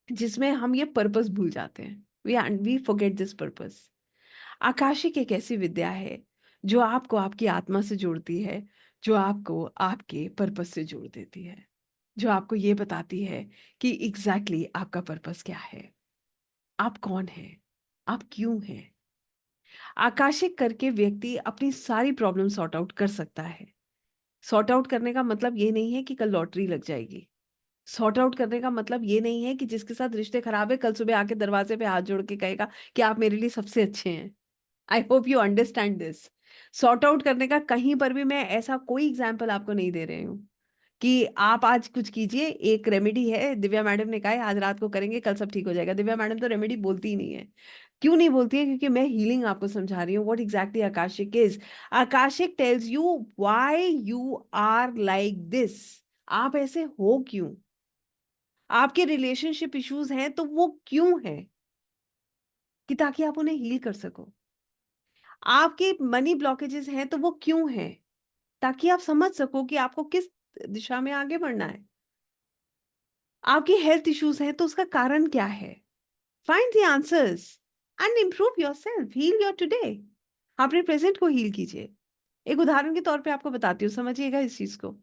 जिसमें हम ये पर्पस भूल जाते हैं. We forget this purpose. Akashic एक ऐसी विद्या है जो आपको आपकी आत्मा से जोड़ती है, जो आपको आपके पर्पस से जोड़ देती है, जो आपको ये बताती है कि एग्जैक्टली आपका पर्पस क्या है, आप कौन हैं, आप क्यों हैं. आकाशिक करके व्यक्ति अपनी सारी प्रॉब्लम सॉर्ट आउट कर सकता है. सॉर्ट आउट करने का मतलब ये नहीं है कि कल लॉटरी लग जाएगी. सॉर्ट आउट करने का मतलब ये नहीं है कि जिसके साथ रिश्ते खराब है कल सुबह आके दरवाजे पे हाथ जोड़ के कहेगा कि आप मेरे लिए सबसे अच्छे हैं. I hope you understand this. Sort out करने का कहीं पर भी मैं ऐसा कोई एग्जाम्पल आपको नहीं दे रही हूँ कि आप आज कुछ कीजिए. एक रेमेडी है, दिव्या मैडम ने कहा है आज रात को करेंगे कल सब ठीक हो जाएगा. दिव्या मैडम तो रेमेडी बोलती ही नहीं है. क्यों नहीं बोलती है? क्योंकि मैं हीलिंग आपको समझा रही हूँ. What exactly Akashic is. Akashic tells you why you are like this. आप ऐसे हो क्यों. आपके रिलेशनशिप इश्यूज हैं तो वो क्यों हैं, कि ताकि आप उन्हें हील कर सको. आपके मनी ब्लॉकेजेस हैं तो वो क्यों हैं, ताकि आप समझ सको कि आपको किस दिशा में आगे बढ़ना है. आपकी हेल्थ इश्यूज हैं तो उसका कारण क्या है. Find the answers and improve yourself. Heal your today. अपने प्रेजेंट को हील कीजिए. एक उदाहरण के तौर पे आपको बताती हूँ, समझिएगा इस चीज को.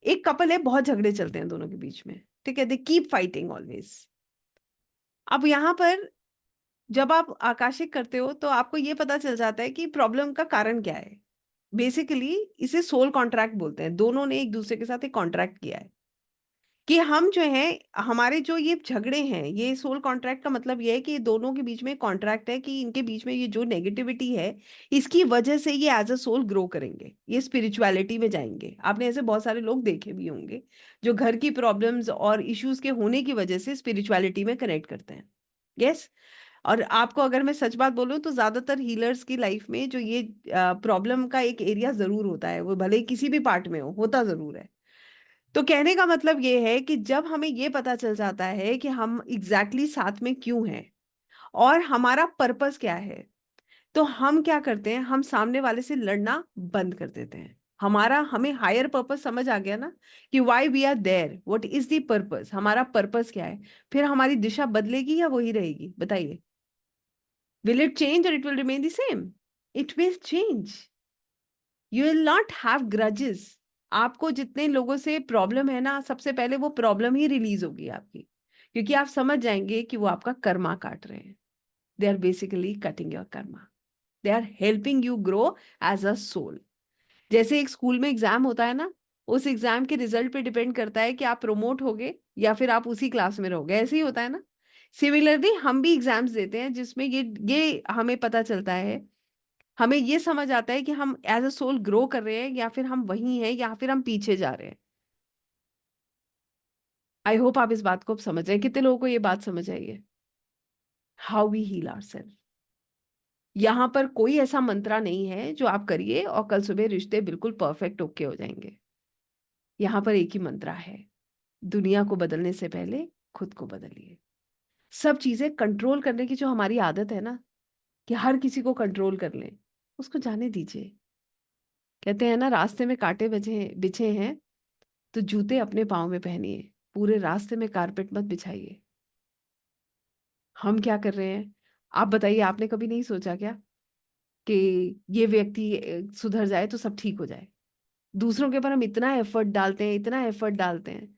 एक कपल है, बहुत झगड़े चलते हैं दोनों के बीच में. ठीक है, दे कीप फाइटिंग ऑलवेज. अब यहाँ पर जब आप आकाशिक करते हो तो आपको ये पता चल जाता है कि प्रॉब्लम का कारण क्या है. बेसिकली इसे सोल कॉन्ट्रैक्ट बोलते हैं. दोनों ने एक दूसरे के साथ एक कॉन्ट्रैक्ट किया है कि हम जो है, हमारे जो ये झगड़े हैं, ये सोल कॉन्ट्रैक्ट का मतलब ये है कि दोनों के बीच में कॉन्ट्रैक्ट है कि इनके बीच में ये जो नेगेटिविटी है, इसकी वजह से ये एज अ सोल ग्रो करेंगे, ये स्पिरिचुअलिटी में जाएंगे. आपने ऐसे बहुत सारे लोग देखे भी होंगे जो घर की प्रॉब्लम्स और इश्यूज के होने की वजह से स्पिरिचुअलिटी में कनेक्ट करते हैं. यस. और आपको अगर मैं सच बात बोलूं तो ज्यादातर हीलर्स की लाइफ में जो ये प्रॉब्लम का एक एरिया जरूर होता है, वो भले ही किसी भी पार्ट में हो, होता जरूर है. तो कहने का मतलब ये है कि जब हमें ये पता चल जाता है कि हम एग्जैक्टली साथ में क्यों हैं और हमारा पर्पस क्या है, तो हम क्या करते हैं, हम सामने वाले से लड़ना बंद कर देते हैं. हमें हायर पर्पस समझ आ गया ना, कि why we are there, what is the purpose, हमारा पर्पस क्या है. फिर हमारी दिशा बदलेगी या वही रहेगी, बताइए. Will it change or it will remain the same? It will change. You will not have grudges. आपको जितने लोगों से प्रॉब्लम है ना, सबसे पहले वो प्रॉब्लम ही रिलीज होगी आपकी, क्योंकि आप समझ जाएंगे कि वो आपका कर्मा काट रहे हैं. They are basically cutting your karma. They are helping you grow as a soul. जैसे एक स्कूल में एग्जाम होता है ना, उस एग्जाम के रिजल्ट पे डिपेंड करता है कि आप प्रमोट होगे या फिर आप उसी क्लास में रहोगे, ऐसे ही होता है ना। सिमिलरली हम भी एग्जाम्स देते हैं जिसमें ये हमें पता चलता है, हमें ये समझ आता है कि हम एज अ सोल ग्रो कर रहे हैं या फिर हम वही हैं या फिर हम पीछे जा रहे हैं। आई होप आप इस बात को अब समझ रहे हैं। कितने लोगों को ये बात समझ आई है? How we heal ourselves. यहाँ पर कोई ऐसा मंत्रा नहीं है जो आप करिए और कल सुबह रिश्ते बिल्कुल परफेक्ट ओके हो जाएंगे। यहाँ पर एक ही मंत्रा है, दुनिया को बदलने से पहले खुद को बदलिए। सब चीजें कंट्रोल करने की जो हमारी आदत है ना, कि हर किसी को कंट्रोल कर लें, उसको जाने दीजिए। कहते हैं ना, रास्ते में कांटे बचे बिछे हैं तो जूते अपने पाँव में पहनिए, पूरे रास्ते में कारपेट मत बिछाइए। हम क्या कर रहे हैं? आप बताइए, आपने कभी नहीं सोचा क्या कि ये व्यक्ति सुधर जाए तो सब ठीक हो जाए? दूसरों के ऊपर हम इतना एफर्ट डालते हैं, इतना एफर्ट डालते हैं,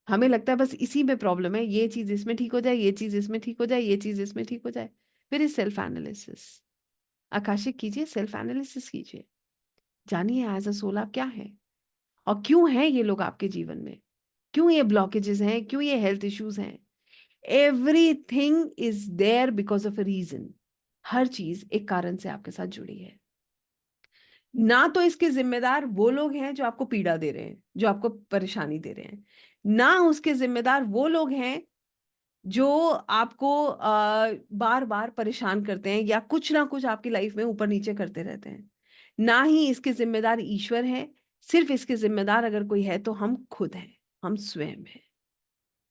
हमें लगता है बस इसी में प्रॉब्लम है, ये चीज इसमें ठीक हो जाए, ये चीज इसमें ठीक हो जाए, ये चीज इसमें ठीक हो जाए। फिर इस सेल्फ एनालिसिस, आकाशिक कीजिए, सेल्फ एनालिसिस कीजिए, जानिए एज अ सोल आप क्या है और क्यों है ये लोग आपके जीवन में, क्यों ये ब्लॉकेजेस हैं, क्यों ये हेल्थ इश्यूज हैं। Everything is there because of a reason. हर चीज एक कारण से आपके साथ जुड़ी है। ना तो इसके जिम्मेदार वो लोग हैं जो आपको पीड़ा दे रहे हैं, जो आपको परेशानी दे रहे हैं, ना उसके जिम्मेदार वो लोग हैं जो आपको बार बार परेशान करते हैं या कुछ ना कुछ आपकी लाइफ में ऊपर नीचे करते रहते हैं। ना ही इसके जिम्मेदार ईश्वर है। सिर्फ इसके जिम्मेदार अगर कोई है तो हम खुद हैं, हम स्वयं हैं।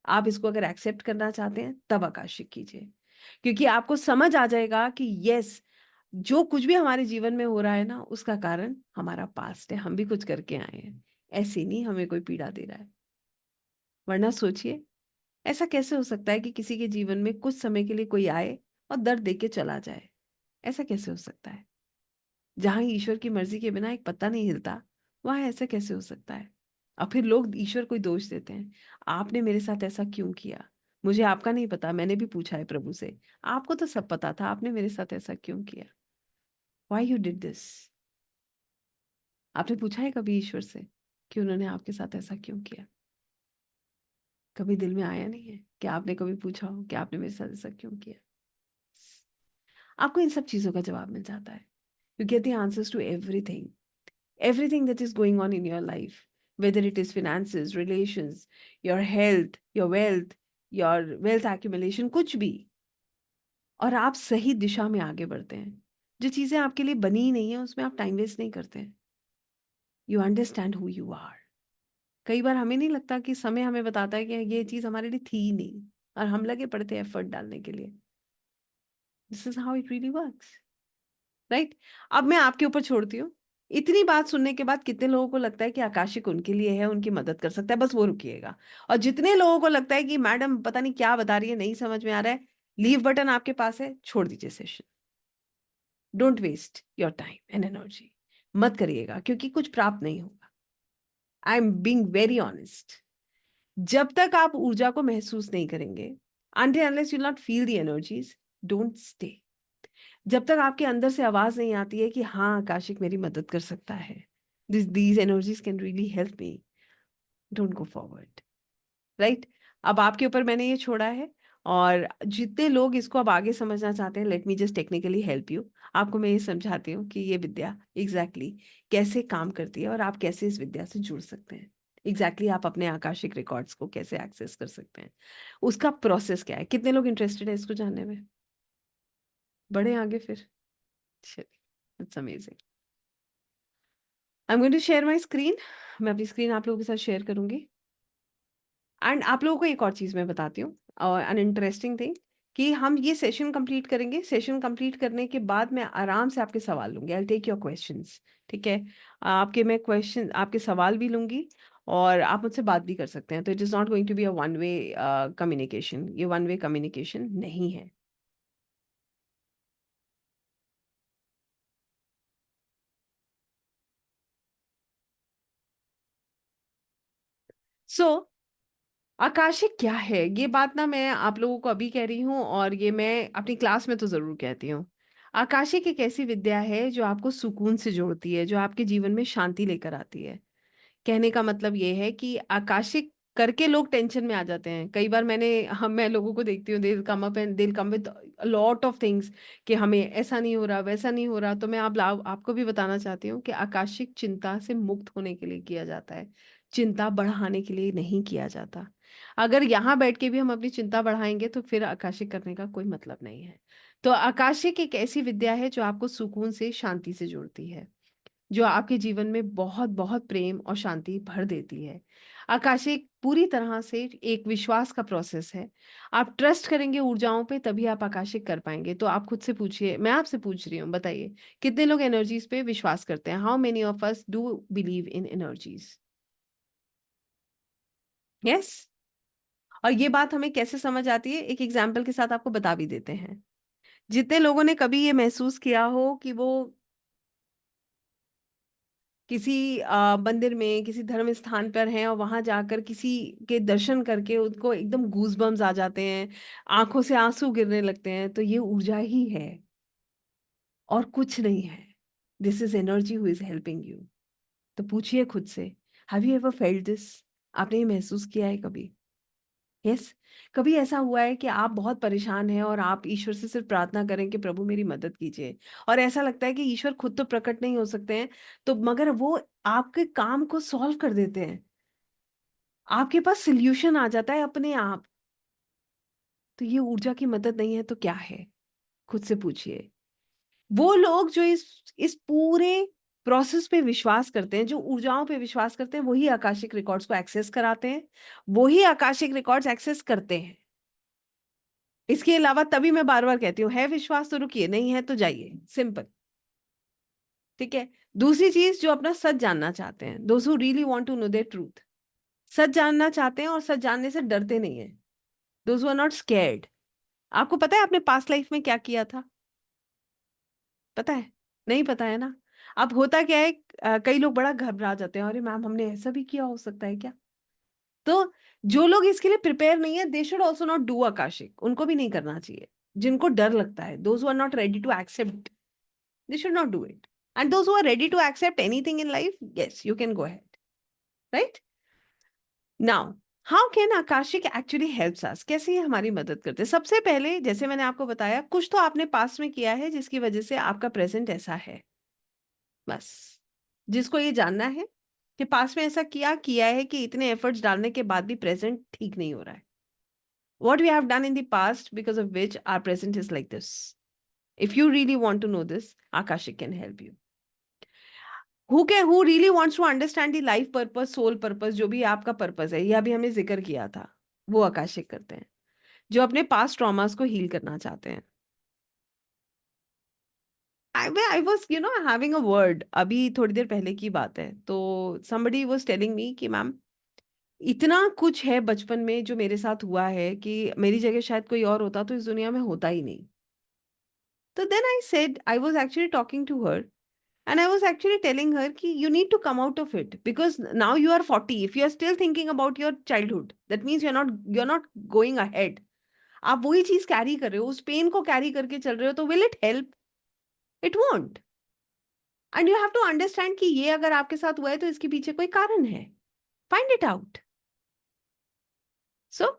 आप इसको अगर एक्सेप्ट करना चाहते हैं तब आकाशिक कीजिए, क्योंकि आपको समझ आ जाएगा कि यस, जो कुछ भी हमारे जीवन में हो रहा है ना, उसका कारण हमारा पास्ट है, हम भी कुछ करके आए हैं। ऐसे नहीं हमें कोई पीड़ा दे रहा है। वरना सोचिए, ऐसा कैसे हो सकता है कि किसी के जीवन में कुछ समय के लिए कोई आए और दर्द दे के चला जाए? ऐसा कैसे हो सकता है? जहां ईश्वर की मर्जी के बिना एक पत्ता नहीं हिलता, वहां ऐसा कैसे हो सकता है? और फिर लोग ईश्वर को दोष देते हैं, आपने मेरे साथ ऐसा क्यों किया? मुझे आपका नहीं पता, मैंने भी पूछा है प्रभु से, आपको तो सब पता था, आपने मेरे साथ ऐसा क्यों किया? Why you did this? आपने पूछा है कभी ईश्वर से कि उन्होंने आपके साथ ऐसा क्यों किया? कभी दिल में आया नहीं है कि आपने कभी पूछा हो कि आपने मेरे साथ ऐसा क्यों किया? आपको इन सब चीजों का जवाब मिल जाता है। You get the answers to everything, everything that is going on in your life, whether it is finances, relations, your health, your wealth, your wealth accumulation, कुछ भी। और आप सही दिशा में आगे बढ़ते हैं। जो चीजें आपके लिए बनी ही नहीं है उसमें आप टाइम वेस्ट नहीं करते हैं। You understand who you are. कई बार हमें नहीं लगता कि समय हमें बताता है कि ये चीज हमारे लिए थी ही नहीं, और हम लगे पड़ते हैं एफर्ट डालने के लिए। This is how it really works, right? अब मैं आपके ऊपर छोड़ती हूँ। इतनी बात सुनने के बाद कितने लोगों को लगता है कि आकाशिक उनके लिए है, उनकी मदद कर सकता है, बस वो रुकिएगा। और जितने लोगों को लगता है कि मैडम पता नहीं क्या बता रही है, नहीं समझ में आ रहा है, लीव बटन आपके पास है, छोड़ दीजिए session. Don't waste your time and energy. मत करिएगा, क्योंकि कुछ प्राप्त नहीं होगा। I am being very honest. जब तक आप ऊर्जा को महसूस नहीं करेंगे, until unless you not feel the energies, don't stay। जब तक आपके अंदर से आवाज नहीं आती है कि हाँ, आकाशिक मेरी मदद कर सकता है, these energies can really help me, don't go forward, right? अब आपके ऊपर मैंने ये छोड़ा है। और जितने लोग इसको अब आगे समझना चाहते हैं, late me just technically help you. आपको मैं ये समझाती हूँ कि ये विद्या एग्जैक्टली कैसे काम करती है और आप कैसे इस विद्या से जुड़ सकते हैं। एग्जैक्टली आप अपने आकाशिक रिकॉर्ड्स को कैसे एक्सेस कर सकते हैं, उसका प्रोसेस क्या है। कितने लोग इंटरेस्टेड है इसको जानने में? बढ़े आगे फिर। चलिए, it's amazing. I am going to share my screen. मैं अपनी स्क्रीन आप लोगों के साथ शेयर करूंगी। एंड आप लोगों को एक और चीज़ मैं बताती हूँ, और अन इंटरेस्टिंग थिंग, कि हम ये सेशन कंप्लीट करेंगे। सेशन कंप्लीट करने के बाद मैं आराम से आपके सवाल लूंगी। आई टेक योर क्वेश्चंस, ठीक है? आपके मैं क्वेश्चन, आपके सवाल भी लूंगी और आप मुझसे बात भी कर सकते हैं। तो it is not going to be a one way communication, ये वन वे कम्युनिकेशन नहीं है। सो आकाशिक क्या है, ये बात ना मैं आप लोगों को अभी कह रही हूँ, और ये मैं अपनी क्लास में तो ज़रूर कहती हूँ। आकाशिक एक ऐसी विद्या है जो आपको सुकून से जोड़ती है, जो आपके जीवन में शांति लेकर आती है। कहने का मतलब ये है कि आकाशिक करके लोग टेंशन में आ जाते हैं। कई बार मैं लोगों को देखती हूँ, they will come up and they will come with a lot of things कि हमें ऐसा नहीं हो रहा, वैसा नहीं हो रहा। तो मैं आपको भी बताना चाहती हूँ कि आकाशिक चिंता से मुक्त होने के लिए किया जाता है, चिंता बढ़ाने के लिए नहीं किया जाता। अगर यहाँ बैठ के भी हम अपनी चिंता बढ़ाएँगे तो फिर आकाशिक करने का कोई मतलब नहीं है। तो आकाशिक एक ऐसी विद्या है जो आपको सुकून से, शांति से जोड़ती है। जो आपके जीवन में बहुत-बहुत प्रेम और शांति भर देती है। आकाशिक पूरी तरह से एक विश्वास का प्रोसेस है। आप ट्रस्ट करेंगे ऊर्जाओं पे तभी आप आकाशिक कर पाएँगे। तो आप खुद से पूछिए, मैं आपसे पूछ रही हूँ, बताइए कितने लोग एनर्जीज़ पे विश्वास करते हैं? How many of us do believe in energies? Yes? और ये बात हमें कैसे समझ आती है? एक एग्ज़ाम्पल के साथ आपको बता भी देते हैं। जितने लोगों ने कभी ये महसूस किया हो कि वो किसी मंदिर में, किसी धर्म स्थान पर हैं और वहाँ जाकर किसी के दर्शन करके उनको एकदम गूज़बम्प्स आ जाते हैं, आँखों से आँसू गिरने लगते हैं, तो ये ऊर्जा ही है और कुछ नहीं है। This is energy who is helping you. तो पूछिए खुद से, have you ever felt this? आपने ये महसूस किया है कभी? यस? कभी ऐसा हुआ है कि आप बहुत परेशान हैं और आप ईश्वर से सिर्फ़ प्रार्थना करें कि प्रभु मेरी मदद कीजिए और ऐसा लगता है कि ईश्वर खुद तो प्रकट नहीं हो सकते हैं, तो मगर वो आपके काम को सॉल्व कर देते हैं। आपके पास सॉल्यूशन आ जाता है अपने आप। तो ये ऊर्जा की मदद नहीं है तो क्या है? खुद से पूछिए। वो लोग जो इस पूरे प्रोसेस पे विश्वास करते हैं, जो ऊर्जाओं पे विश्वास करते हैं, वही आकाशिक रिकॉर्ड्स को एक्सेस कराते हैं, वही आकाशिक रिकॉर्ड्स एक्सेस करते हैं। इसके अलावा तभी मैं बार-बार कहती हूँ, है विश्वास तो रुकिए, नहीं है तो जाइए, सिंपल, ठीक है? दूसरी चीज़ जो अपना सच जानना चाहते हैं, those who really want to know their truth, सच जानना चाहते हैं और सच जानने से डरते नहीं हैं, those who are not scared. आपको पता है आपने पास्ट लाइफ में क्या किया था? पता है? नहीं पता है ना? अब होता क्या है कई लोग बड़ा घबरा जाते हैं, अरे मैम हमने ऐसा भी किया हो सकता है क्या? तो जो लोग इसके लिए प्रिपेयर नहीं है, they should also not do Akashic, उनको भी नहीं करना चाहिए। जिनको डर लगता है, those who are not ready to accept, they should not do it. And those who are ready to accept anything in life, yes, you can go ahead. Right? Now, how can Akashic actually helps us? कैसे ये हमारी मदद करते हैं? सबसे पहले जैसे मैंने आपको बताया, कुछ तो आपने पास्ट में किया है जिसकी वजह से आपका प्रेजेंट ऐसा है। बस। जिसको ये जानना है कि पास्ट में ऐसा किया है कि इतने एफर्ट्स डालने के बाद भी प्रेजेंट ठीक नहीं हो रहा है। What we have done in the past because of which our present is like this. If you really want to know this, Akashic can help you. Who really wants to understand the life purpose, soul purpose, जो भी आपका purpose है, ये अभी हमने ज़िक्र किया था, वो आकाशिक करते हैं। जो अपने पास्ट ट्रॉमास को हील करना चाहते हैं। I was having a word, अभी थोड़ी देर पहले की बात है, तो समबडी वाज़ टेलिंग मी कि मैम इतना कुछ है बचपन में जो मेरे साथ हुआ है कि मेरी जगह शायद कोई और होता तो इस दुनिया में होता ही नहीं। तो then I said, I was actually talking to her and I was actually telling her कि you need to come out of it because now you are 40. If you are still thinking about your childhood, that means you're not going ahead. आप वही चीज carry कर रहे हो, उस pen को carry करके चल रहे हो, तो will it help? It won't. And you have to understand कि ये अगर आपके साथ हुआ है तो इसके पीछे कोई कारण है. Find it out. So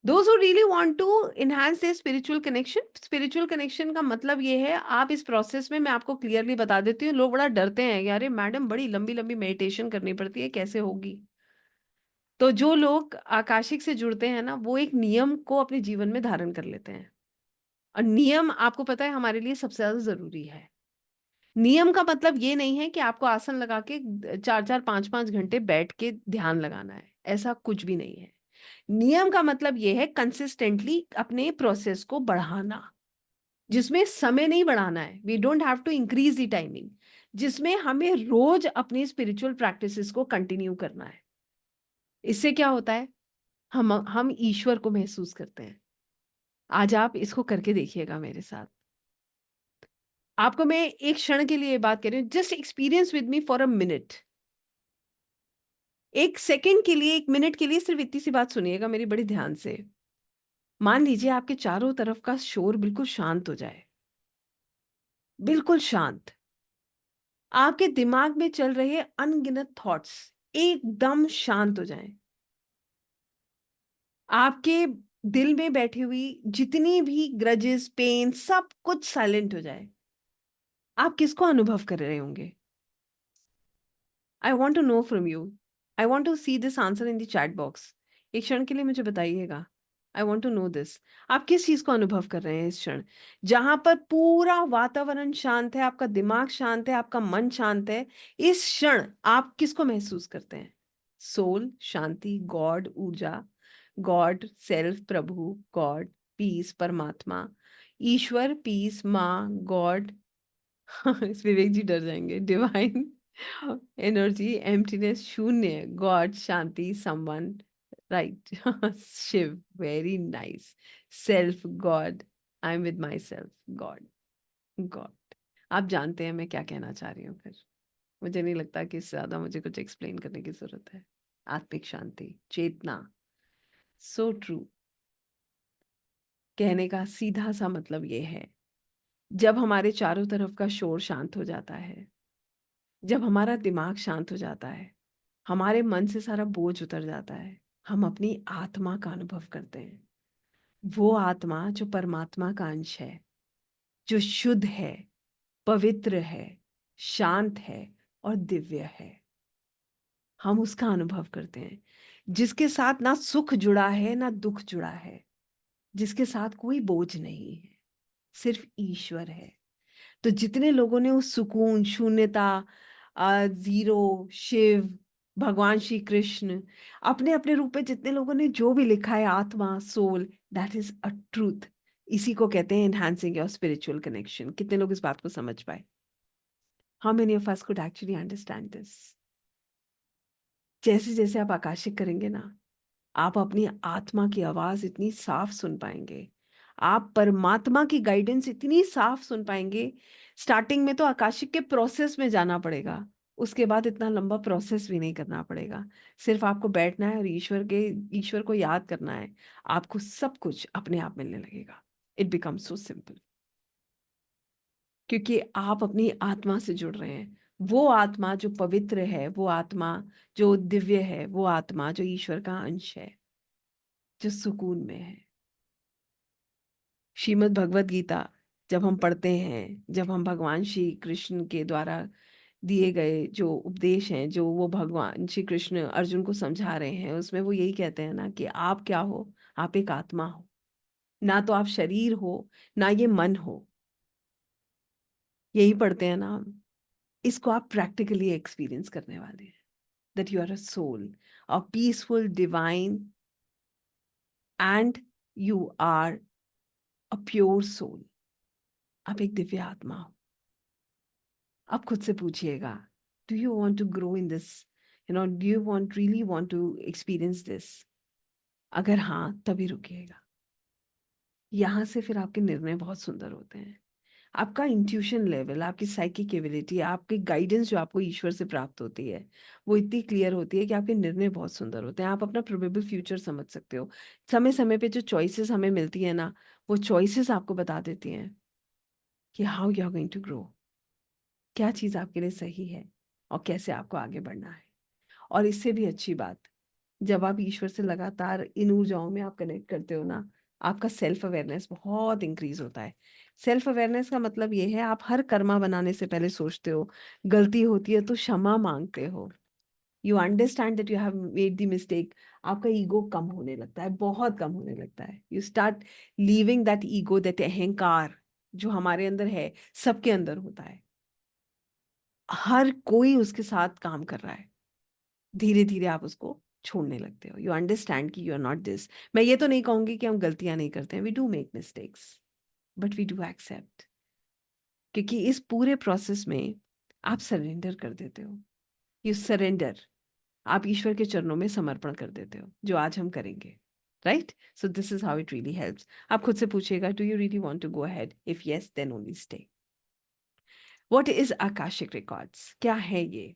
those who really want to enhance their spiritual connection का मतलब ये है, आप इस प्रोसेस में, मैं आपको क्लियरली बता देती हूँ, लोग बड़ा डरते हैं कि अरे मैडम बड़ी लंबी लंबी मेडिटेशन करनी पड़ती है, कैसे होगी? तो जो लोग आकाशिक से जुड़ते हैं ना, वो एक नियम को अपने जीवन में धारण कर लेते हैं और नियम आपको पता है हमारे लिए सबसे ज्यादा जरूरी है। नियम का मतलब ये नहीं है कि आपको आसन लगा के 4-4 5-5 घंटे बैठ के ध्यान लगाना है, ऐसा कुछ भी नहीं है। नियम का मतलब ये है कंसिस्टेंटली अपने प्रोसेस को बढ़ाना, जिसमें समय नहीं बढ़ाना है, we don't have to increase the timing, जिसमें हमें रोज अपनी स्पिरिचुअल प्रैक्टिसेस को कंटिन्यू करना है। इससे क्या होता है, हम ईश्वर को महसूस करते हैं। आज आप इसको करके देखिएगा मेरे साथ। आपको मैं एक क्षण के लिए बात कर रही हूँ, just experience with me for a minute. एक सेकंड के लिए, एक मिनट के लिए सिर्फ इतनी सी बात सुनिएगा मेरी बड़ी ध्यान से। मान लीजिए आपके चारों तरफ का शोर बिल्कुल शांत हो जाए। बिल्कुल शांत। आपके दिमाग में चल रहे अनगिनत थॉट्स एकदम शांत हो जाएं। आपके दिल में बैठी हुई जितनी भी ग्रजेस, पेन, सब कुछ साइलेंट हो जाए। आप किसको अनुभव कर रहे होंगे? I want to know from you. I want to see this answer in the chat box. एक क्षण के लिए मुझे बताइएगा। I want to know this. आप किस चीज को अनुभव कर रहे हैं इस क्षण, जहां पर पूरा वातावरण शांत है, आपका दिमाग शांत है, आपका मन शांत है? इस क्षण आप किसको महसूस करते हैं? सोल, शांति, गॉड, ऊर्जा, गॉड, सेल्फ, प्रभु, गॉड, पीस, परमात्मा, ईश्वर, पीस, माँ, गॉड। इस विवेक जी डर जाएंगे। डिवाइन एनर्जी, एम्प्टीनेस, शून्य, गॉड, शांति, someone, right. Shiv, very nice. Self, God, I am with my self, God, God. आप जानते हैं मैं क्या कहना चाह रही हूँ। फिर मुझे नहीं लगता कि इससे ज्यादा मुझे कुछ एक्सप्लेन करने की जरूरत है। आत्मिक शांति, चेतना, सो ट्रू। कहने का सीधा सा मतलब ये है, जब हमारे चारों तरफ का शोर शांत हो जाता है, जब हमारा दिमाग शांत हो जाता है, हमारे मन से सारा बोझ उतर जाता है, हम अपनी आत्मा का अनुभव करते हैं। वो आत्मा जो परमात्मा का अंश है, जो शुद्ध है, पवित्र है, शांत है और दिव्य है। हम उसका अनुभव करते हैं, जिसके साथ ना सुख जुड़ा है ना दुख जुड़ा है, जिसके साथ कोई बोझ नहीं है, सिर्फ ईश्वर है। तो जितने लोगों ने उस सुकून, शून्यता, जीरो, शिव, भगवान श्री कृष्ण, अपने अपने रूप में जितने लोगों ने जो भी लिखा है, आत्मा, soul, that is a truth. इसी को कहते हैं एनहांसिंग योर स्पिरिचुअल कनेक्शन। कितने लोग इस बात को समझ पाए? How many of us could actually understand this? जैसे जैसे आप आकाशिक करेंगे ना, आप अपनी आत्मा की आवाज इतनी साफ सुन पाएंगे, आप परमात्मा की गाइडेंस इतनी साफ सुन पाएंगे। स्टार्टिंग में तो आकाशिक के प्रोसेस में जाना पड़ेगा, उसके बाद इतना लंबा प्रोसेस भी नहीं करना पड़ेगा। सिर्फ आपको बैठना है और ईश्वर को याद करना है। आपको सब कुछ अपने आप मिलने लगेगा। इट बिकम्स सो सिंपल, क्योंकि आप अपनी आत्मा से जुड़ रहे हैं। वो आत्मा जो पवित्र है, वो आत्मा जो दिव्य है, वो आत्मा जो ईश्वर का अंश है, जो सुकून में है। श्रीमद् भगवत गीता जब हम पढ़ते हैं, जब हम भगवान श्री कृष्ण के द्वारा दिए गए जो उपदेश हैं, जो वो भगवान श्री कृष्ण अर्जुन को समझा रहे हैं, उसमें वो यही कहते हैं ना कि आप क्या हो? आप एक आत्मा हो। ना तो आप शरीर हो, ना ये मन हो। यही पढ़ते हैं ना हम। इसको आप प्रैक्टिकली एक्सपीरियंस करने वाले हैं, that you are a soul, a peaceful, divine, and you are a pure soul. आप एक दिव्य आत्मा हो। आप खुद से पूछिएगा, do you want to grow in this? Do you want really want to experience this? अगर हाँ, तभी रुकिएगा। यहाँ से फिर आपके निर्णय बहुत सुंदर होते हैं। आपका इंट्यूशन लेवल, आपकी साइकिक एबिलिटी, आपकी गाइडेंस जो आपको ईश्वर से प्राप्त होती है, वो इतनी क्लियर होती है कि आपके निर्णय बहुत सुंदर होते हैं। आप अपना प्रोबेबल फ्यूचर समझ सकते हो। समय समय पे जो चॉइसेस हमें मिलती है ना, वो चॉइसेस आपको बता देती हैं कि how you are going to grow, क्या चीज़ आपके लिए सही है और कैसे आपको आगे बढ़ना है। और इससे भी अच्छी बात, जब आप ईश्वर से लगातार इन ऊर्जाओं में आप कनेक्ट करते हो ना, आपका सेल्फ अवेयरनेस बहुत इंक्रीज होता है। सेल्फ अवेयरनेस का मतलब ये है, आप हर कर्मा बनाने से पहले सोचते हो, गलती होती है तो क्षमा मांगते हो। You understand that you have made the mistake. आपका ईगो कम होने लगता है, बहुत कम होने लगता है। You start leaving that ego, that अहंकार जो हमारे अंदर है, सबके अंदर होता है। हर कोई उसके साथ काम कर रहा है। धीरे धीरे आप उसको छोड़ने लगते हो। यू अंडरस्टैंड कि यू आर नॉट दिस। मैं ये तो नहीं कहूंगी कि हम गलतियां नहीं करते हैं, we do make mistakes, but we do accept. क्योंकि इस पूरे प्रोसेस में आप सरेंडर कर देते हो। You surrender. आप ईश्वर के चरणों में समर्पण कर देते हो, जो आज हम करेंगे। Right? So this is how it really helps. आप खुद से पूछिएगा, do you really want to go ahead? If yes, then only stay. What is Akashic records? क्या है ये?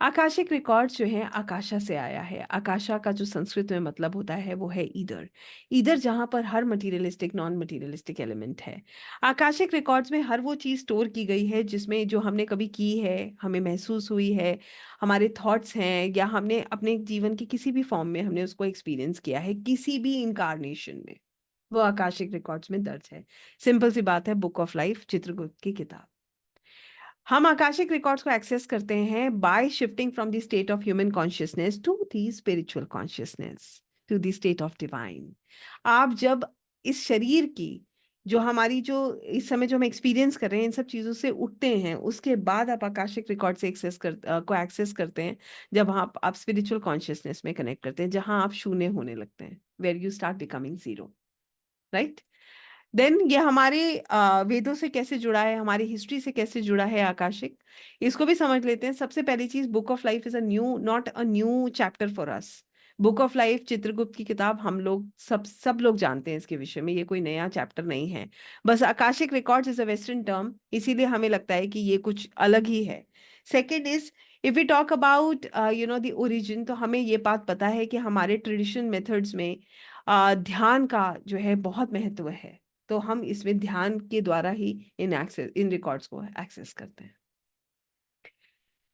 आकाशिक रिकॉर्ड्स जो हैं आकाशा से आया है। आकाशा का जो संस्कृत में मतलब होता है वो है ईदर। ईदर जहाँ पर हर मटेरियलिस्टिक नॉन मटेरियलिस्टिक एलिमेंट है। आकाशिक रिकॉर्ड्स में हर वो चीज़ स्टोर की गई है जिसमें जो हमने कभी की है, हमें महसूस हुई है, हमारे थॉट्स हैं, या हमने अपने जीवन की किसी भी फॉर्म में हमने उसको एक्सपीरियंस किया है किसी भी इनकारनेशन में, वो आकाशिक रिकॉर्ड्स में दर्ज है। सिंपल सी बात है, बुक ऑफ लाइफ, चित्रगुप्त की किताब। हम आकाशिक रिकॉर्ड्स को एक्सेस करते हैं by shifting from the state of human consciousness to the spiritual consciousness, to the state of divine. आप जब इस शरीर की जो हमारी जो इस समय जो हम एक्सपीरियंस कर रहे हैं इन सब चीज़ों से उठते हैं, उसके बाद आप आकाशिक रिकॉर्ड से को एक्सेस करते हैं। जब आप स्पिरिचुअल कॉन्शियसनेस में कनेक्ट करते हैं, जहां आप शून्य होने लगते हैं, where you start becoming zero, right. Then ये हमारे वेदों से कैसे जुड़ा है, हमारी हिस्ट्री से कैसे जुड़ा है आकाशिक, इसको भी समझ लेते हैं। सबसे पहली चीज, book of life is a new, not a new chapter for us. Book of life, Chitragupta की किताब, हम लोग सब लोग जानते हैं इसके विषय में, ये कोई नया चैप्टर नहीं है। बस Akashic records is a western term, इसीलिए हमें लगता है कि ये कुछ अलग ही है। Second is, if we talk about the origin, तो हमें ये बात पता है कि हमारे ट्रेडिशन मेथड्स में ध्यान का जो है बहुत महत्व है। तो हम इसमें ध्यान के द्वारा ही इन रिकॉर्ड्स को एक्सेस करते हैं।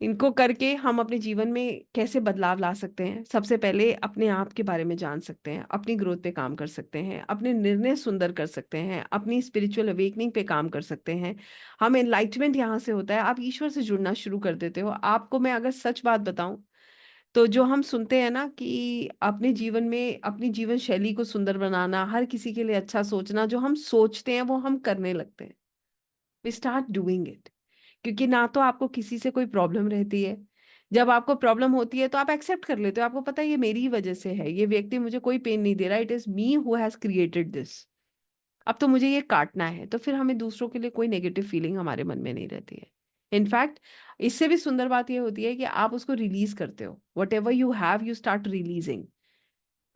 इनको करके हम अपने जीवन में कैसे बदलाव ला सकते हैं? सबसे पहले अपने आप के बारे में जान सकते हैं, अपनी ग्रोथ पे काम कर सकते हैं, अपने निर्णय सुंदर कर सकते हैं, अपनी स्पिरिचुअल अवेकनिंग पे काम कर सकते हैं। हम एनलाइटमेंट यहाँ से होता है, आप ईश्वर से जुड़ना शुरू कर देते हो। आपको मैं अगर सच बात बताऊं, तो जो हम सुनते हैं ना कि अपने जीवन में अपनी जीवन शैली को सुंदर बनाना, हर किसी के लिए अच्छा सोचना, जो हम सोचते हैं वो हम करने लगते हैं। We start doing it. क्योंकि ना तो आपको किसी से कोई प्रॉब्लम रहती है। जब आपको प्रॉब्लम होती है तो आप एक्सेप्ट कर लेते हो, आपको पता है ये मेरी ही वजह से है, ये व्यक्ति मुझे कोई पेन नहीं दे रहा, it is me who has created this. अब तो मुझे ये काटना है, तो फिर हमें दूसरों के लिए कोई नेगेटिव फीलिंग हमारे मन में नहीं रहती है। इनफैक्ट इससे भी सुंदर बात ये होती है कि आप उसको रिलीज करते हो, what ever you have you start releasing.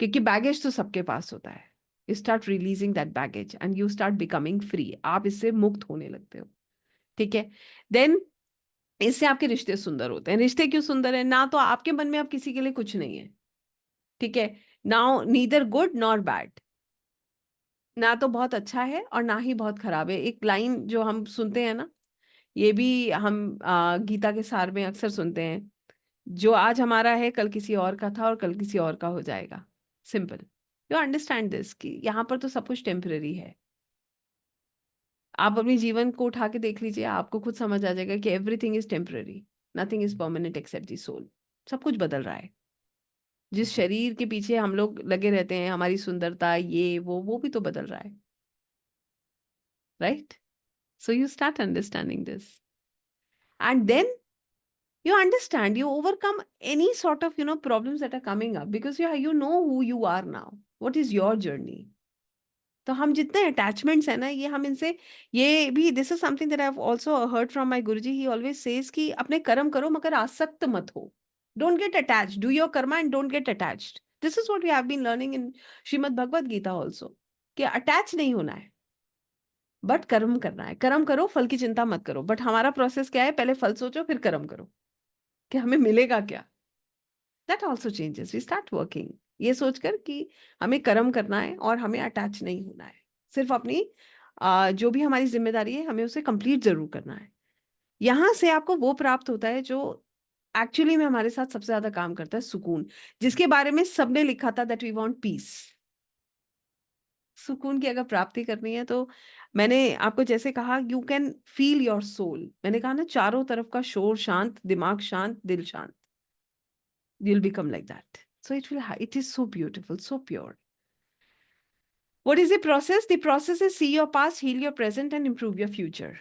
क्योंकि बैगेज तो सबके पास होता है। You start releasing that baggage and you start becoming free, आप इससे मुक्त होने लगते हो। ठीक है। देन इससे आपके रिश्ते सुंदर होते हैं। रिश्ते क्यों सुंदर है? ना तो आपके मन में अब किसी के लिए कुछ नहीं है, ठीक है, now neither good nor bad, ना तो बहुत अच्छा है और ना ही बहुत खराब है। एक लाइन जो हम सुनते हैं ना, ये भी हम गीता के सार में अक्सर सुनते हैं, जो आज हमारा है कल किसी और का था और कल किसी और का हो जाएगा। सिंपल, यू अंडरस्टैंड दिस कि यहाँ पर तो सब कुछ टेम्पररी है। आप अपने जीवन को उठा के देख लीजिए, आपको खुद समझ आ जाएगा कि everything is temporary, nothing is permanent except the soul. सब कुछ बदल रहा है। जिस शरीर के पीछे हम लोग लगे रहते हैं, हमारी सुंदरता, ये वो भी तो बदल रहा है, right. So you start understanding this, and then you understand, you overcome any sort of problems that are coming up, because you know who you are now, what is your journey. तो हम जितने attachments है ना, ये हम इनसे, ये भी, this is something that I have also heard from my guruji, he always says कि अपने कर्म करो मगर आसक्त मत हो। Don't get attached, do your karma and don't get attached. This is what we have been learning in Shrimad Bhagavad Gita also, कि attach नहीं होना है, बट कर्म करना है। कर्म करो, फल की चिंता मत करो। बट हमारा प्रोसेस क्या है? पहले फल सोचो फिर कर्म करो, कि हमें मिलेगा क्या। That also changes, we start working ये सोचकर कि हमें कर्म करना है और हमें अटैच नहीं होना है, सिर्फ अपनी जो भी हमारी जिम्मेदारी है हमें उसे कंप्लीट जरूर करना है। यहां से आपको वो प्राप्त होता है जो एक्चुअली में हमारे साथ सबसे ज्यादा काम करता है, सुकून, जिसके बारे में सबने लिखा था, दैट वी वांट पीस। सुकून की अगर प्राप्ति करनी है तो मैंने आपको जैसे कहा, you can feel your soul. मैंने कहा ना, चारों तरफ का शोर शांत, दिमाग शांत, दिल शांत, you'll become like that. So it is so beautiful, so pure. What is the process? The process is see your past, heal your present, and improve your future.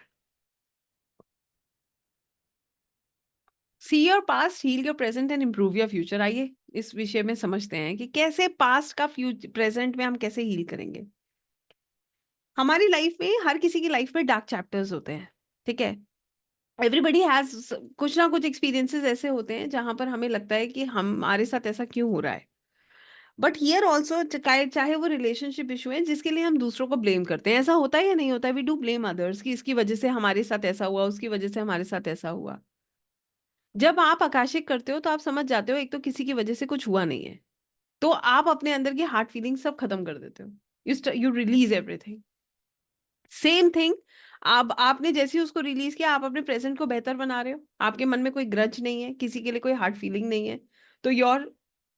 See your past, heal your present, and improve your future. आइए इस विषय में समझते हैं कि कैसे past का present में हम कैसे हील करेंगे। हमारी लाइफ में, हर किसी की लाइफ में डार्क चैप्टर्स होते हैं, ठीक है। एवरीबडी हैज कुछ ना कुछ एक्सपीरियंसेस ऐसे होते हैं जहां पर हमें लगता है कि हमारे साथ ऐसा क्यों हो रहा है। बट हियर ऑल्सो, चाहे वो रिलेशनशिप इशू है जिसके लिए हम दूसरों को ब्लेम करते हैं, ऐसा होता है या नहीं होता है? वी डू ब्लेम अदर्स कि इसकी वजह से हमारे साथ ऐसा हुआ, उसकी वजह से हमारे साथ ऐसा हुआ। जब आप आकाशिक करते हो तो आप समझ जाते हो एक तो किसी की वजह से कुछ हुआ नहीं है, तो आप अपने अंदर की हार्ट फीलिंग सब खत्म कर देते हो। You release everything. Same thing, अब आपने जैसे ही उसको रिलीज किया, आप अपने प्रेजेंट को बेहतर बना रहे हो, आपके मन में कोई ग्रज नहीं है, किसी के लिए कोई हार्ट फीलिंग नहीं है, तो योर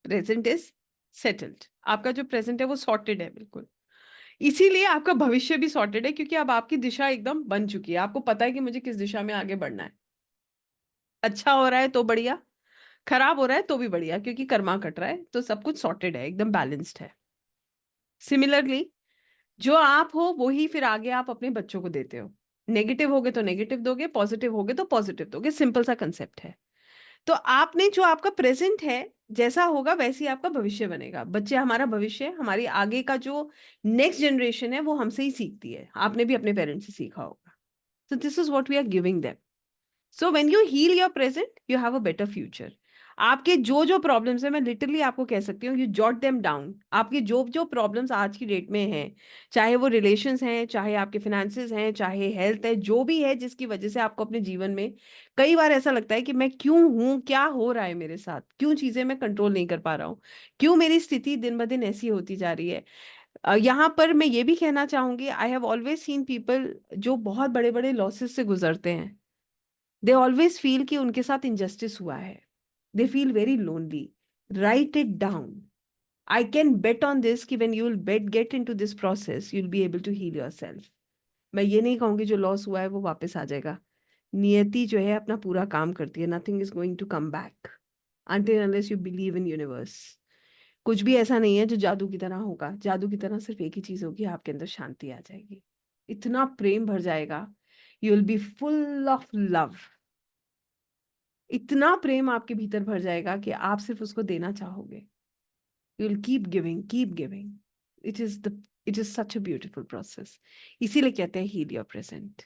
प्रेजेंट इज सेटल्ड। आपका जो प्रेजेंट है वो सॉर्टेड है बिल्कुल। इसीलिए आपका भविष्य भी सॉर्टेड है, क्योंकि अब आपकी दिशा एकदम बन चुकी है, आपको पता है कि मुझे किस दिशा में आगे बढ़ना है। अच्छा हो रहा है तो बढ़िया, खराब हो रहा है तो भी बढ़िया, क्योंकि कर्मा कट रहा है, तो सब कुछ सॉर्टेड है, एकदम बैलेंस्ड है। सिमिलरली, जो आप हो वो ही फिर आगे आप अपने बच्चों को देते हो। नेगेटिव होगे तो नेगेटिव दोगे, पॉजिटिव होगे तो पॉजिटिव दोगे, सिंपल सा कंसेप्ट है। तो आपने जो आपका प्रेजेंट है जैसा होगा वैसे ही आपका भविष्य बनेगा। बच्चे हमारा भविष्य है, हमारी आगे का जो नेक्स्ट जनरेशन है वो हमसे ही सीखती है, आपने भी अपने पेरेंट्स से सीखा होगा। So this is what we are giving them. So when you heal your present you have a better future. आपके जो जो प्रॉब्लम्स है, मैं लिटरली आपको कह सकती हूँ, यू जॉट देम डाउन। आपके जो जो प्रॉब्लम्स आज की डेट में हैं, चाहे वो रिलेशंस हैं, चाहे आपके फिनेंसेस हैं, चाहे हेल्थ है, जो भी है जिसकी वजह से आपको अपने जीवन में कई बार ऐसा लगता है कि मैं क्यों हूँ, क्या हो रहा है मेरे साथ, क्यों चीजें मैं कंट्रोल नहीं कर पा रहा हूँ, क्यों मेरी स्थिति दिन ब दिन ऐसी होती जा रही है। यहाँ पर मैं ये भी कहना चाहूंगी, I have always seen people जो बहुत बड़े बड़े लॉसेस से गुजरते हैं, दे ऑलवेज फील कि उनके साथ इनजस्टिस हुआ है, they feel very lonely. Write it down. I can bet on this कि when you will bet get into this process you will be able to heal yourself. मैं ये नहीं कहूंगी जो लॉस हुआ है वो वापस आ जाएगा। नियति जो है अपना पूरा काम करती है, nothing is going to come back until unless you believe in universe। कुछ भी ऐसा नहीं है जो जादू की तरह होगा। जादू की तरह सिर्फ एक ही चीज होगी, आपके अंदर शांति आ जाएगी, इतना प्रेम भर जाएगा, you will B full of love. इतना प्रेम आपके भीतर भर जाएगा कि आप सिर्फ उसको देना चाहोगे। You will keep giving, keep giving. It is the it is such a beautiful process. इसीलिए कहते हैं heal your present,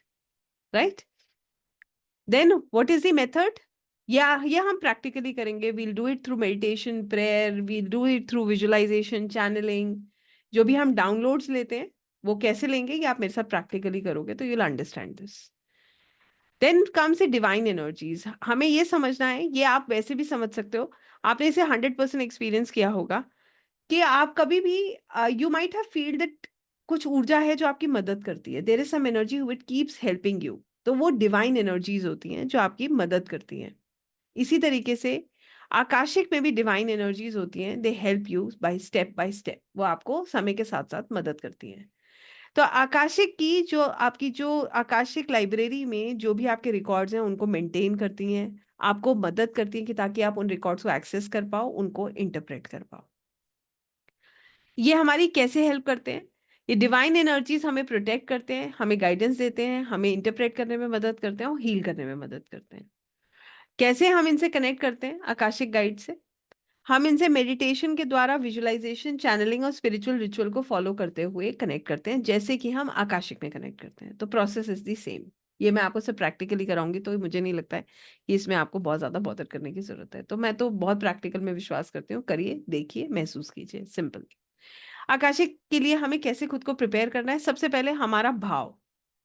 right. Then what is the method? या ये हम प्रैक्टिकली करेंगे। We'll do it through meditation, prayer, we'll do it through visualisation, channeling. जो भी हम डाउनलोड्स लेते हैं वो कैसे लेंगे, ये आप मेरे साथ प्रैक्टिकली करोगे तो you will understand this. Then comes a divine energies. हमें ये समझना है, ये आप वैसे भी समझ सकते हो, आपने इसे 100% एक्सपीरियंस किया होगा कि आप कभी भी you might have feel that कुछ ऊर्जा है जो आपकी मदद करती है, there is some energy which keeps helping you. तो वो डिवाइन एनर्जीज होती हैं जो आपकी मदद करती हैं। इसी तरीके से आकाशिक में भी डिवाइन एनर्जीज होती हैं, they help you by step, वो आपको समय के साथ साथ मदद करती हैं। तो आकाशिक की जो आपकी जो आकाशिक लाइब्रेरी में जो भी आपके रिकॉर्ड्स हैं उनको मेंटेन करती हैं, आपको मदद करती हैं कि ताकि आप उन रिकॉर्ड्स को एक्सेस कर पाओ, उनको इंटरप्रेट कर पाओ। ये हमारी कैसे हेल्प करते हैं? ये डिवाइन एनर्जीज हमें प्रोटेक्ट करते हैं, हमें गाइडेंस देते हैं, हमें इंटरप्रेट करने में मदद करते हैं और हील करने में मदद करते हैं। कैसे हम इनसे कनेक्ट करते हैं आकाशिक गाइड से? हम इनसे मेडिटेशन के द्वारा विजुअलाइजेशन, चैनलिंग और स्पिरिचुअल रिचुअल को फॉलो करते हुए कनेक्ट करते हैं, जैसे कि हम आकाशिक में कनेक्ट करते हैं। तो प्रोसेस इज दी सेम। ये मैं आपको सब प्रैक्टिकली कराऊंगी, तो मुझे नहीं लगता है कि इसमें आपको बहुत ज्यादा बॉदर करने की जरूरत है। तो मैं तो बहुत प्रैक्टिकल में विश्वास करती हूँ, करिए, देखिए, महसूस कीजिए, सिंपल। आकाशिक के लिए हमें कैसे खुद को प्रिपेयर करना है? सबसे पहले हमारा भाव,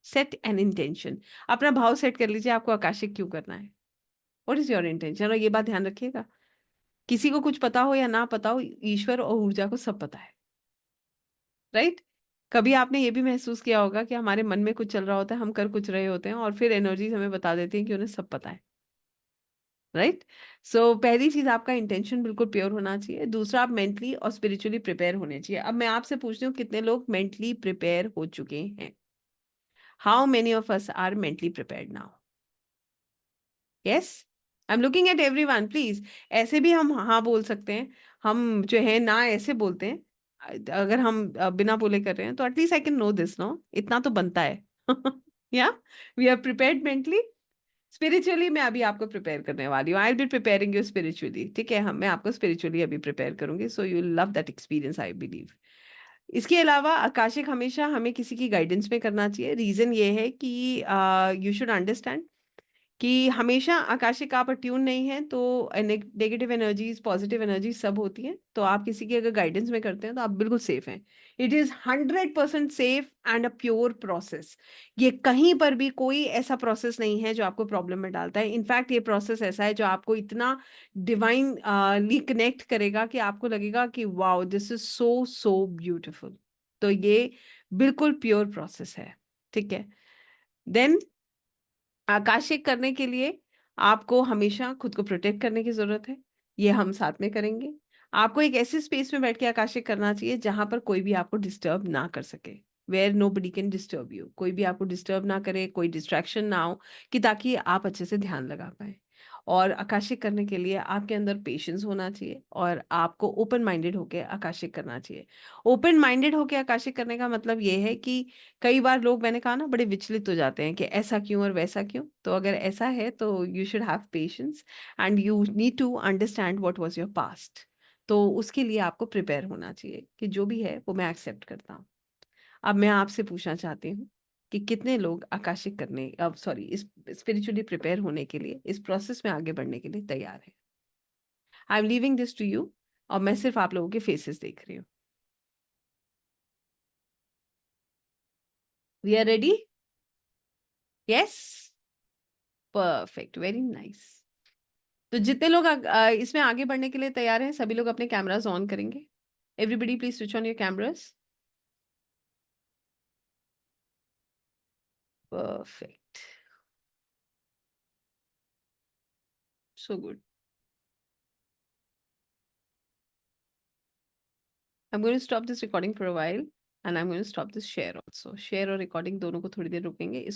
सेट एन इंटेंशन। अपना भाव सेट कर लीजिए, आपको आकाशिक क्यों करना है, व्हाट इज योर इंटेंशन। और ये बात ध्यान रखिएगा, किसी को कुछ पता हो या ना पता हो, ईश्वर और ऊर्जा को सब पता है, राइट। कभी आपने ये भी महसूस किया होगा कि हमारे मन में कुछ चल रहा होता है, हम कर कुछ रहे होते हैं और फिर एनर्जीज हमें बता देती हैं कि उन्हें सब पता है, राइट। सो पहली चीज, आपका इंटेंशन बिल्कुल प्योर होना चाहिए। दूसरा, आप मेंटली और स्पिरिचुअली प्रिपेयर होने चाहिए। अब मैं आपसे पूछती हूँ, कितने लोग मेंटली प्रिपेयर हो चुके हैं? How many of us are mentally prepared now? Yes, I am looking at everyone, please. ऐसे भी हम हाँ बोल सकते हैं, हम जो है ना ऐसे बोलते हैं। अगर हम बिना बोले कर रहे हैं तो at least I can know this, no, इतना तो बनता है। या we are prepared mentally. Spiritually मैं अभी आपको प्रिपेयर करने वाली हूँ, I will be preparing you spiritually, ठीक है। हम मैं आपको स्पिरिचुअली अभी प्रिपेयर करूंगी, so you love that experience, I believe. इसके अलावा आकाशिक हमेशा हमें किसी की गाइडेंस में करना चाहिए। रीजन ये है कि यू शुड अंडरस्टैंड कि हमेशा आकाशिक आप ट्यून नहीं है तो नेगेटिव एनर्जीज पॉजिटिव एनर्जीज सब होती हैं, तो आप किसी की अगर गाइडेंस में करते हैं तो आप बिल्कुल सेफ हैं। It is 100% safe and a pure process. ये कहीं पर भी कोई ऐसा प्रोसेस नहीं है जो आपको प्रॉब्लम में डालता है। इनफैक्ट ये प्रोसेस ऐसा है जो आपको इतना डिवाइन ली कनेक्ट करेगा कि आपको लगेगा कि wow this is so so beautiful. तो ये बिल्कुल प्योर प्रोसेस है। ठीक है। देन आकाशिक करने के लिए आपको हमेशा खुद को प्रोटेक्ट करने की जरूरत है। ये हम साथ में करेंगे। आपको एक ऐसे स्पेस में बैठ के आकाशिक करना चाहिए जहां पर कोई भी आपको डिस्टर्ब ना कर सके। Where nobody can disturb you, कोई भी आपको डिस्टर्ब ना करे, कोई डिस्ट्रैक्शन ना हो, कि ताकि आप अच्छे से ध्यान लगा पाए। और आकाशिक करने के लिए आपके अंदर पेशेंस होना चाहिए और आपको ओपन माइंडेड होकर आकाशिक करना चाहिए। ओपन माइंडेड होकर आकाशिक करने का मतलब ये है कि कई बार लोग, मैंने कहा ना, बड़े विचलित हो जाते हैं कि ऐसा क्यों और वैसा क्यों। तो अगर ऐसा है तो you should have patience and you need to understand what was your past. तो उसके लिए आपको प्रिपेयर होना चाहिए कि जो भी है वो मैं एक्सेप्ट करता हूँ। अब मैं आपसे पूछना चाहती हूँ कि कितने लोग आकाशिक करने, अब सॉरी, इस स्पिरिचुअली प्रिपेयर होने के लिए, इस प्रोसेस में आगे बढ़ने के लिए तैयार है। I am leaving this to you. और मैं सिर्फ आप लोगों के फेसेस देख रही हूँ। We are ready? Yes. Perfect, very nice. तो जितने लोग इसमें आगे बढ़ने के लिए तैयार हैं सभी लोग अपने कैमरास ऑन करेंगे। Everybody please switch on your cameras. Perfect. So good. I am going to stop this recording for a while and I am going to stop this share also. Share और recording दोनों को थोड़ी देर रुकेंगे।